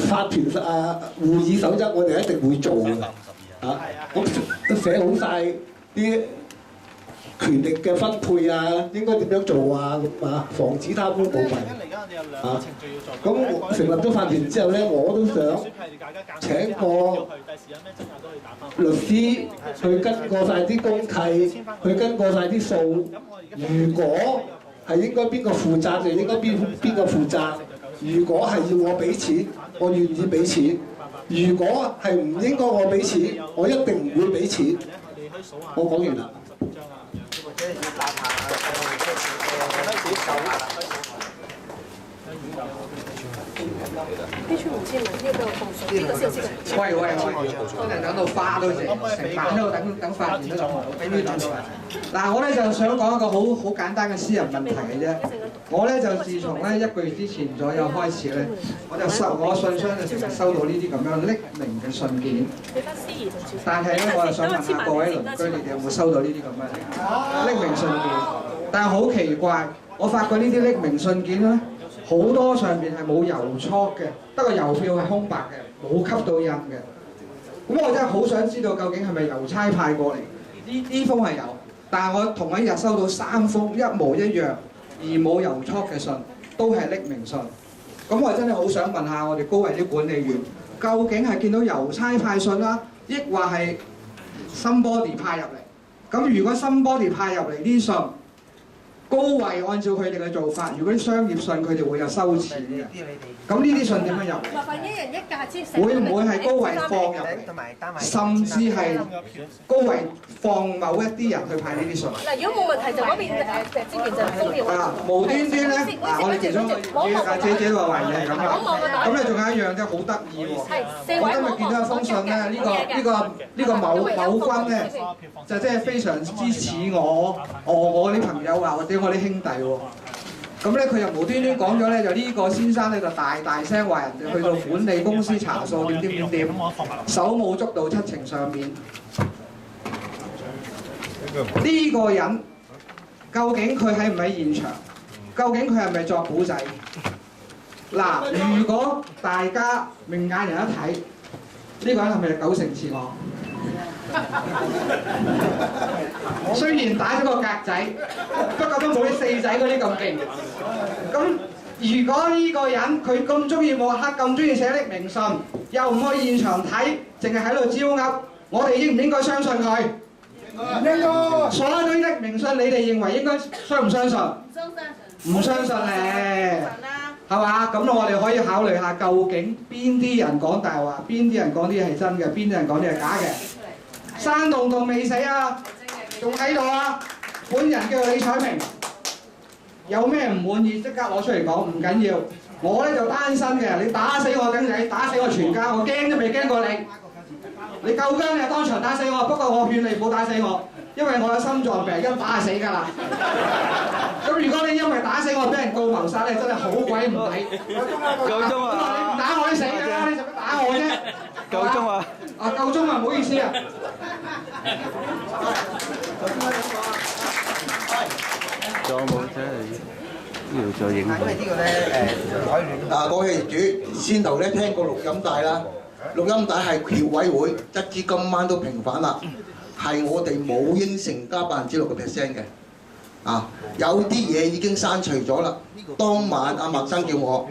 法團會議守則我哋一定會做嘅，咁寫好晒啲權力嘅分配應該點樣做防止貪污舞弊咁成立咗法團之後咧，我都想請個律師去跟過晒啲公契，去跟過晒啲數。如果係應該邊個負責，就應該邊個負責。如果係要我俾錢，我願意俾錢。如果係唔應該我俾錢，我一定唔會俾錢。我講完啦。啲村唔知咪呢個放水，呢個先知嘅。喂，真係等到花都成晚都等發言都等於等到啦。嗱，我咧就想講一個好簡單嘅私人問題嘅啫。我咧就自從咧1個月之前左右開始咧，我信箱就成日收到呢啲咁樣匿名嘅信件。但係咧，我就想問下各位鄰居，你哋有冇收到呢啲咁嘅匿名信件？但係好奇怪，我發覺呢啲匿名信件咧，好多上邊係冇郵戳嘅，得個郵票係空白嘅，冇吸到印嘅。咁我真係好想知道究竟係咪郵差派過嚟？呢封係有，但係我同一日收到3封一模一樣而冇郵戳嘅信，都係匿名信。咁我真係好想問下我哋高位啲管理員，究竟係見到郵差派信啦，抑或係 somebody 派入嚟？咁如果 somebody 派入嚟啲信，高位按照佢哋嘅做法，如果啲商業信佢哋會有收錢嘅，咁呢啲信點樣入嚟？麻煩一人一架先。會唔會係高位放入嚟，甚至係高位放某一啲人去派呢啲信？嗱，如果冇問題就嗰邊石之源就封掉。無端端咧，我哋其中阿姐姐話懷疑係咁啊。咁咧仲有一樣真係好得意喎。我今日見到一封信咧，呢個某君咧，就真係非常之似我啲朋友話或者我啲兄弟喎。咁咧佢又無端端講咗咧，就呢個先生咧就大聲話人哋去到管理公司查數點，手舞足蹈7情上面。呢個人究竟佢喺唔喺現場？究竟佢係咪作古仔？嗱，如果大家明眼人一睇，呢個人係咪9成似我？雖然打咗個格仔，不過都冇啲4仔嗰啲咁勁。咁如果呢個人佢咁中意抹黑，咁中意寫匿名信，又唔去現場睇，淨係喺度招噏，我哋應唔應該相信佢？唔應該。所有啲匿名信，你哋認為應該相唔相信？唔相信咧，係嘛？咁我哋可以考慮下，究竟邊啲人講大話，邊啲人講啲嘢係真嘅，邊啲人講啲係假嘅？山洞洞未死啊，仲喺度啊！本人叫李彩明，有咩唔滿意即刻攞出嚟講，唔緊要。我咧就單身嘅，你打死我頂仔，打死我全家，我驚都未驚過你。你夠姜你就當場打死我，不過我勸你唔好打死我，因為我有心臟病，一打就死㗎啦。咁如果你因為打死我俾人告謀殺咧，真係好鬼唔抵。夠鐘啊！你唔打我都死㗎啦，你做乜打我啫？夠鐘啊！夠鐘啊！唔好意思啊。仲有冇啫？呢度再影。因為呢個咧各位業主先頭咧聽過錄音帶啦，錄音帶係協委會一至今晚都平反啦，係我哋冇應承加6%嘅。有啲嘢已經刪除咗啦。當晚阿麥生叫我，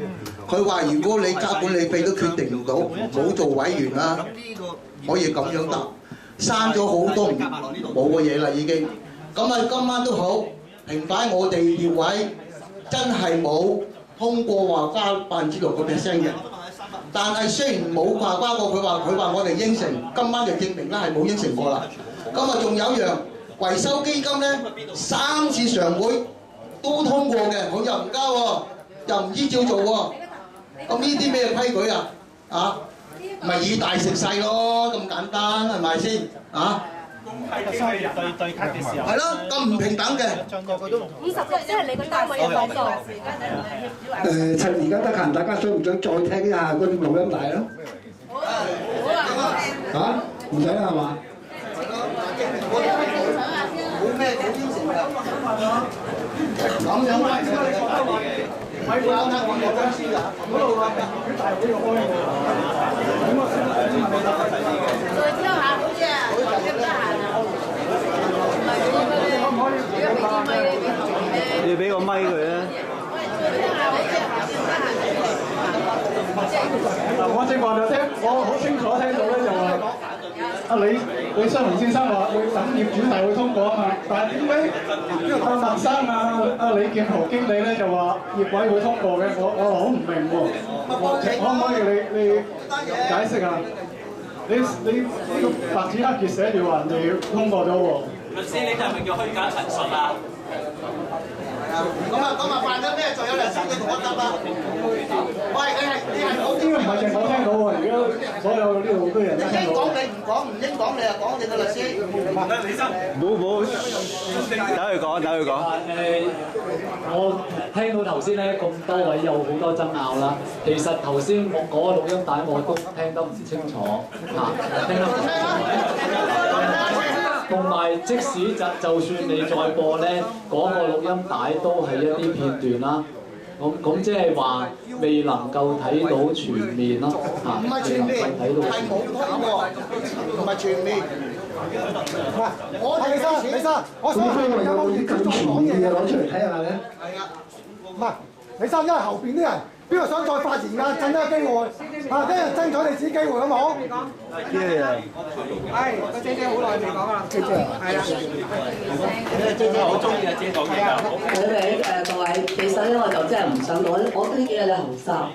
佢話如果你加管理費都決定唔到，唔好做委員啦。可以咁樣答，刪咗好多冇嘅嘢啦已經。咁啊今晚都好平反我哋協委真係冇通過話加6%嘅。但係雖然冇話加過，佢話我哋應承，今晚就證明啦係冇應承過啦。咁啊仲有一樣。維修基金咧3次常會都通過嘅，佢又唔交喎，又唔依照做喎。咁呢啲咩規矩啊？咪以大食細咯，咁簡單係咪先？公開嘅商業對卡嘅時候係咯，咁唔平等嘅。50個即係你個單位有幾多？趁而家得閒，大家想唔想再聽一下嗰啲錄音帶咯？好啊！唔使啦係嘛？冇咩好應承㗎，咁樣咪咪會啱啱講過公司㗎，嗰度話業主大會要開喎，咁啊再挑下好似啊，好得閒啊，唔係可唔可以如果俾啲咪咧俾後面咧？你俾個咪佢啊！嗱，我正話就聽，我好清楚聽到咧就話阿李你新聞先生話會等業主大會通過啊嘛，但係點解阿麥生阿李建豪經理咧就話業委會通過嘅？我好唔明喎，可唔可以你解釋下？你呢個白紙黑字寫住話人哋通過咗喎。律師，你係咪叫虛假陳述啊？咁啊犯咗咩罪有律師要同我答啊？喂，你係好呢個唔係淨我聽到喎，而家所有呢度都有人聽到。應講你唔講，唔應講你又講你個律師。李生，冇，等佢講。我聽到頭先咧咁多位有好多爭拗啦，其實頭先我嗰個錄音帶我都聽得唔清楚嚇，聽得唔清楚。同埋即使就算你再播咧，嗰個錄音帶都係一啲片段啦。咁即係話未能夠睇到全面咯嚇，唔係全面，係冇通過，唔係全面。我哋李生，我想問有冇業主再講嘢嘅攞出嚟睇下咧？係啊，唔係李生，因為後邊啲人邊個想再發言㗎？趁呢個機會啊，跟住爭取你自己機會好冇？係個姐姐好耐未講啦，姐姐係啊，姐姐好中意阿姐講嘢㗎。各位，其實咧我就真係唔想講，我呢幾日咧後生，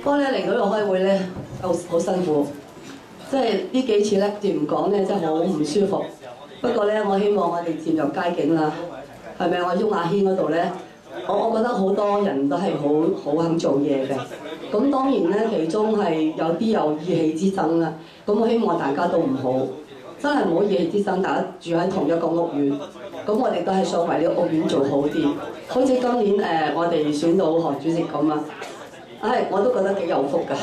不過咧嚟到呢度開會咧好辛苦，即係呢幾次咧唔講咧真係好唔舒服。不過咧，我希望我哋漸入佳境啦，係咪？我雍雅軒嗰度咧，我覺得好多人都係好肯做嘢嘅。咁當然咧，其中係有啲有意氣之爭啦。咁我希望大家都唔好，真係唔好意氣之爭，大家住喺同一個屋苑。咁我哋都係想為呢個屋苑做好啲。好似今年我哋選到何主席咁啊，我都覺得幾有福㗎，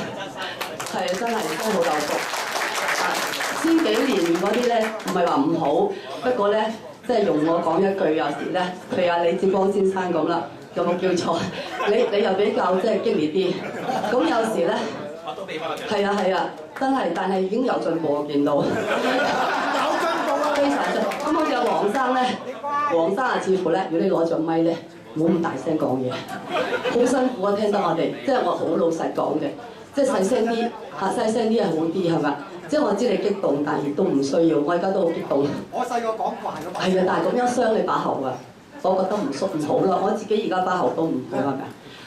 係真係好有福。先幾年嗰啲咧唔係話唔好，不過咧即係容我講一句，有時咧，譬如阿李志光先生咁啦，有冇叫錯？你又比較即係激烈啲，咁有時咧，係啊，真係，但係已經有進步我見到，有進步啊，非常進步。咁好似阿黃生咧，黃生啊，似乎咧，如果你攞咗咪咧，唔好咁大聲講嘢，好辛苦啊，聽得我哋，即係我好老實講嘅，即係細聲啲嚇，細聲啲係好啲係咪？即係我知你激動，但係亦都唔需要。我而家都好激動。我細個講慣㗎嘛。係啊，但係咁樣傷你把喉啊，我覺得唔好啦。我自己而家把喉都唔好係咪？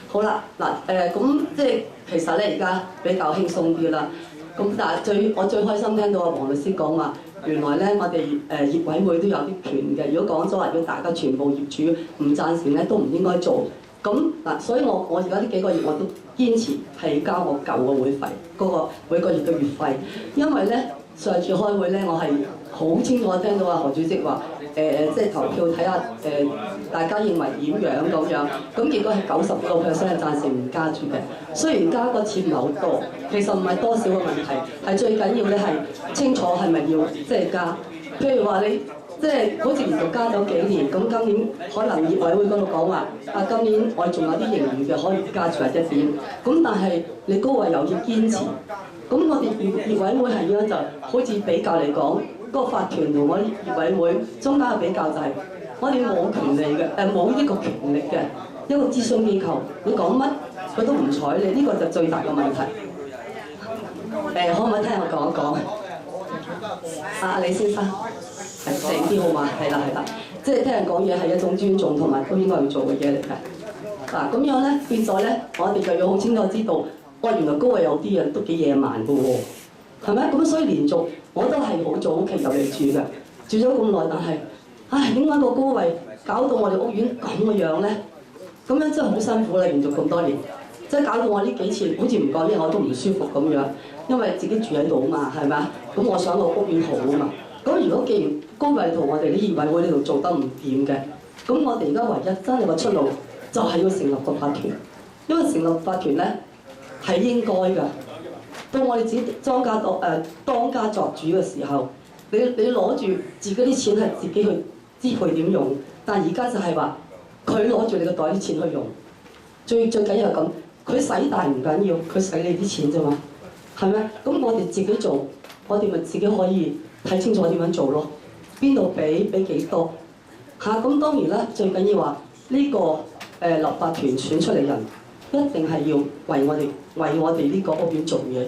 好啦，嗱咁即係其實咧而家比較輕鬆啲啦。咁但係我最開心聽到阿黃律師講話，原來咧我哋業委會都有啲權嘅。如果講咗話要大家全部業主唔贊成咧，都唔應該做。咁嗱，所以我而家呢幾個月我都堅持係交我舊嘅會費，嗰個每個月嘅月費，因為咧上次開會咧，我係好清楚聽到阿何主席話即係投票睇下大家認為點樣咁樣，咁結果係90%係贊成唔加住嘅。雖然加個錢唔係好多，其實唔係多少嘅問題，係最緊要咧係清楚係咪要即係加。譬如話你。即係好似連續加咗幾年，咁今年可能業委會嗰度講話，今年我仲有啲盈餘嘅，可以加住1點。咁但係你高位又要堅持，咁我哋業委會係樣就好似比較嚟講，嗰個法團同我哋業委會中間嘅比較就係，我哋冇權利嘅，冇呢個權力嘅一個諮詢機構，你講乜佢都唔睬你，呢個就最大嘅問題。可唔可以聽我講一講？阿李先生。成啲好嘛？係啦，即係聽人講嘢係一種尊重，同埋都應該要做嘅嘢嚟嘅。嗱咁樣咧，變咗咧，我哋就要好清楚知道，原來高位有啲人都幾野蠻嘅喎，係咪？咁所以連續我都係好早期入嚟住嘅，住咗咁耐，但係，點解個高位搞到我哋屋苑咁嘅樣咧？咁樣真係好辛苦啦，連續咁多年，即係搞到我呢幾次好似唔講嘢我都唔舒服咁樣，因為自己住喺度啊嘛，係咪啊？咁我想個屋苑好啊嘛。咁如果既然高位同我哋啲業委會呢度做得唔掂嘅，咁我哋而家唯一真係個出路就係要成立個法團，因為成立法團咧係應該㗎。到我哋自己當家作主嘅時候，你攞住自己啲錢係自己去支配點用，但而家就係話佢攞住你個袋啲錢去用，最緊要係咁，佢使大唔緊要，佢使你啲錢啫嘛，係咪？咁我哋自己做，我哋咪自己可以。睇清楚點樣做咯，邊度俾幾多嚇？咁當然啦，最緊要話呢個立法團選出嚟人，一定係要為我哋呢個屋苑做嘢，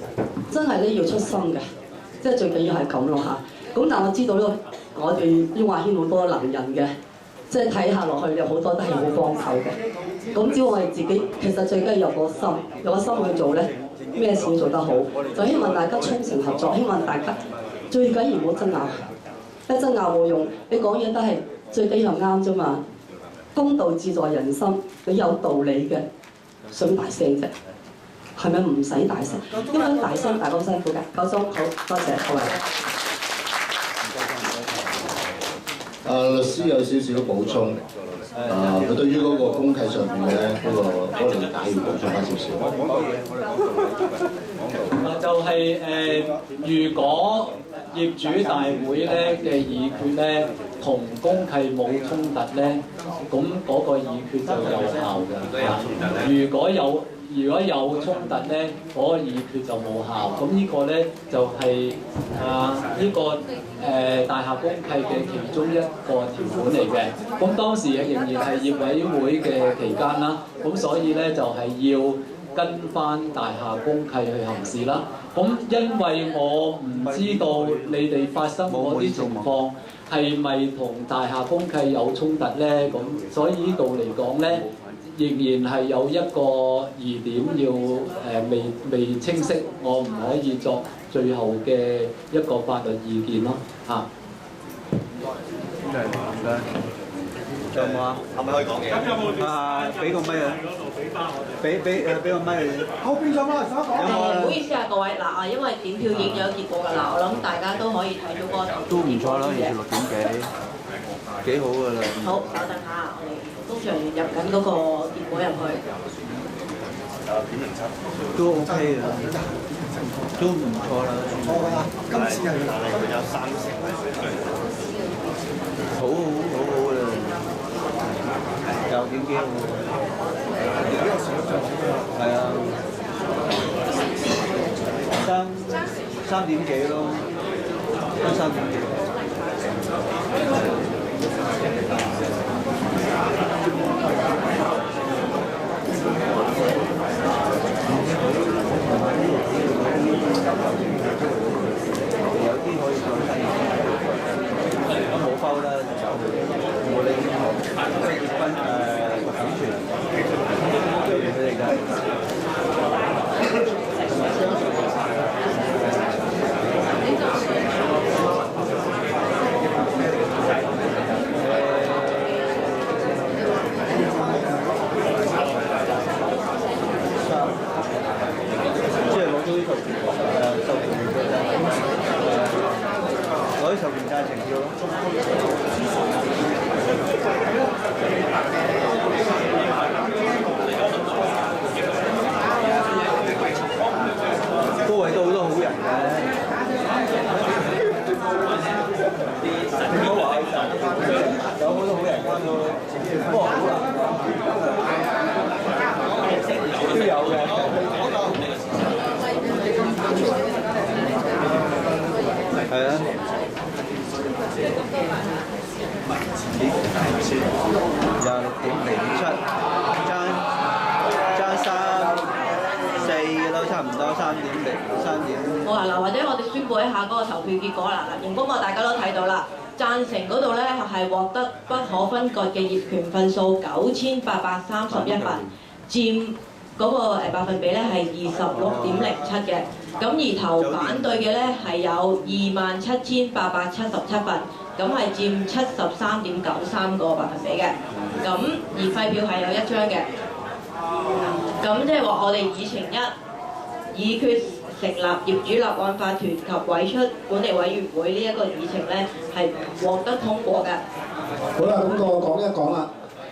真係咧要出心嘅，即係最緊要係咁咯嚇。咁但我知道咧，我哋雍華軒好多能人嘅，即係睇下落去有好多都係好幫手嘅。咁只要我哋自己，其實最緊要有個心，有個心去做咧，咩事會做得好。就希望大家衷誠合作，希望大家最緊要唔好爭拗，一爭拗冇用。你講嘢都係最緊要啱啫嘛。公道自在人心，你有道理嘅，想大聲啫。係咪唔使大聲？因為大聲大家辛苦嘅。夠鐘，好多謝各位。律師有少少補充。佢對於嗰個公契上面咧嗰個理解要補充翻少少。就係如果業主大會咧嘅議決咧同公契冇衝突咧，咁嗰個議決就有效嘅。如果有衝突咧，嗰個議決就冇效。咁呢個咧就係大廈公契嘅其中一個條款嚟嘅。咁當時仍然係業委會嘅期間啦，咁所以咧就係要跟翻大廈公契去行事啦。咁因為我唔知道你哋發生嗰啲情況係咪同大廈公契有衝突咧，咁所以呢度嚟講咧，仍然係有一個疑點要未清晰，我唔可以作最後嘅一個法律意見咯嚇。仲有冇啊？係咪可以講嘢？俾個咪啊！俾個咪你。後邊有冇人想講？唔好意思啊，各位嗱，因為點票已經有結果㗎啦，我諗大家都可以睇到嗰個投票。都唔錯啦，6點幾好㗎啦。好，稍等下，我哋工作人員入緊嗰個結果入去。都 OK 啦，都唔錯啦。錯㗎啦，今次係佢有30位好㗎啦，有點幾好。係啊，3點幾咯，都3點幾。有啲可以再新啲，冇包啦，走我哋分選傳，佢哋㗎。即係攞到呢個授權嘅啫，攞啲授權債成票咯。高位都好多好人嘅，唔好話有好多好人關到，不過好難都有嘅。係啊。26.07，爭3.4咯，差唔多3.0。好啊，嗱，或者我哋宣佈一下嗰個投票結果啦。嗱，熒光幕大家都睇到啦，贊成嗰度咧係獲得不可分割嘅業權份數9831份，佔嗰個百分比咧係26.07嘅。咁而投反對嘅咧係有27,877份，咁係佔73.93個百分比嘅。咁而廢票係有1張嘅。咁即係話我哋議程1議決成立業主立案法團及委出管理委員會呢一個議程咧係獲得通過嘅。好啦，咁我講一講啦。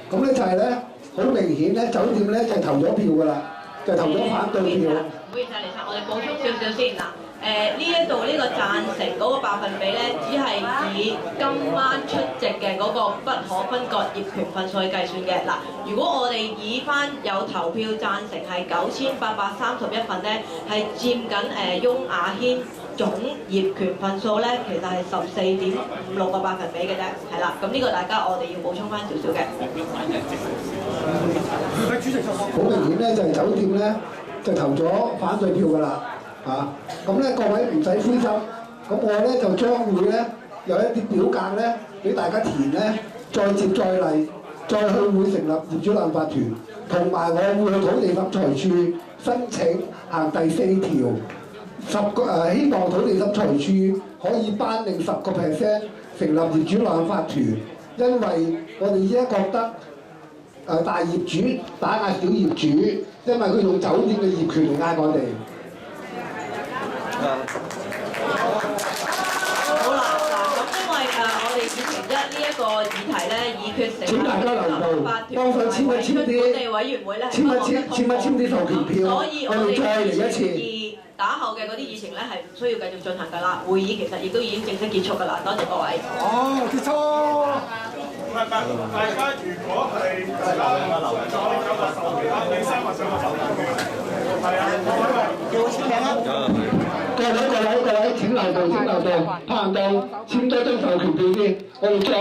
咁咧就係咧，好明顯咧，酒店咧就投咗票㗎啦，就投咗反對票。唔好意思啊，李生，我哋補充少少先嗱。呢一度呢個贊成嗰個百分比咧，只係以今晚出席嘅嗰個不可分割業權份數去計算嘅。嗱，如果我哋以翻有投票贊成係9831份咧，係佔緊雍雅軒總業權份數咧，其實係14.56個百分比嘅啫。係啦，咁呢個大家我哋要補充翻少少嘅。好明顯咧，就係酒店咧就投咗反對票㗎啦。咁咧各位唔使灰心，咁我咧就將會咧有一啲表格咧俾大家填咧，再接再厲，再去會成立業主立案法團，同埋我會去土地審裁處申請行第4條希望土地審裁處可以頒令10% 成立業主立案法團，因為我哋依家覺得大業主打壓小業主，因為佢用酒店嘅業權嚟壓我哋。好啦，嗱咁因為我哋2001呢一個議題咧，已決成請大家留步，幫手簽一簽啲，本地委員會咧係不可得通過，簽啲授權票，所以我哋再嚟一次。打後嘅嗰啲議程咧係唔需要繼續進行㗎啦，會議其實亦都已經正式結束㗎啦，多謝各位。哦，結束。大家如果係你3或上個手係啊，叫我簽名啊！各位，請留步，拍行道，簽多張授權票先，我哋再。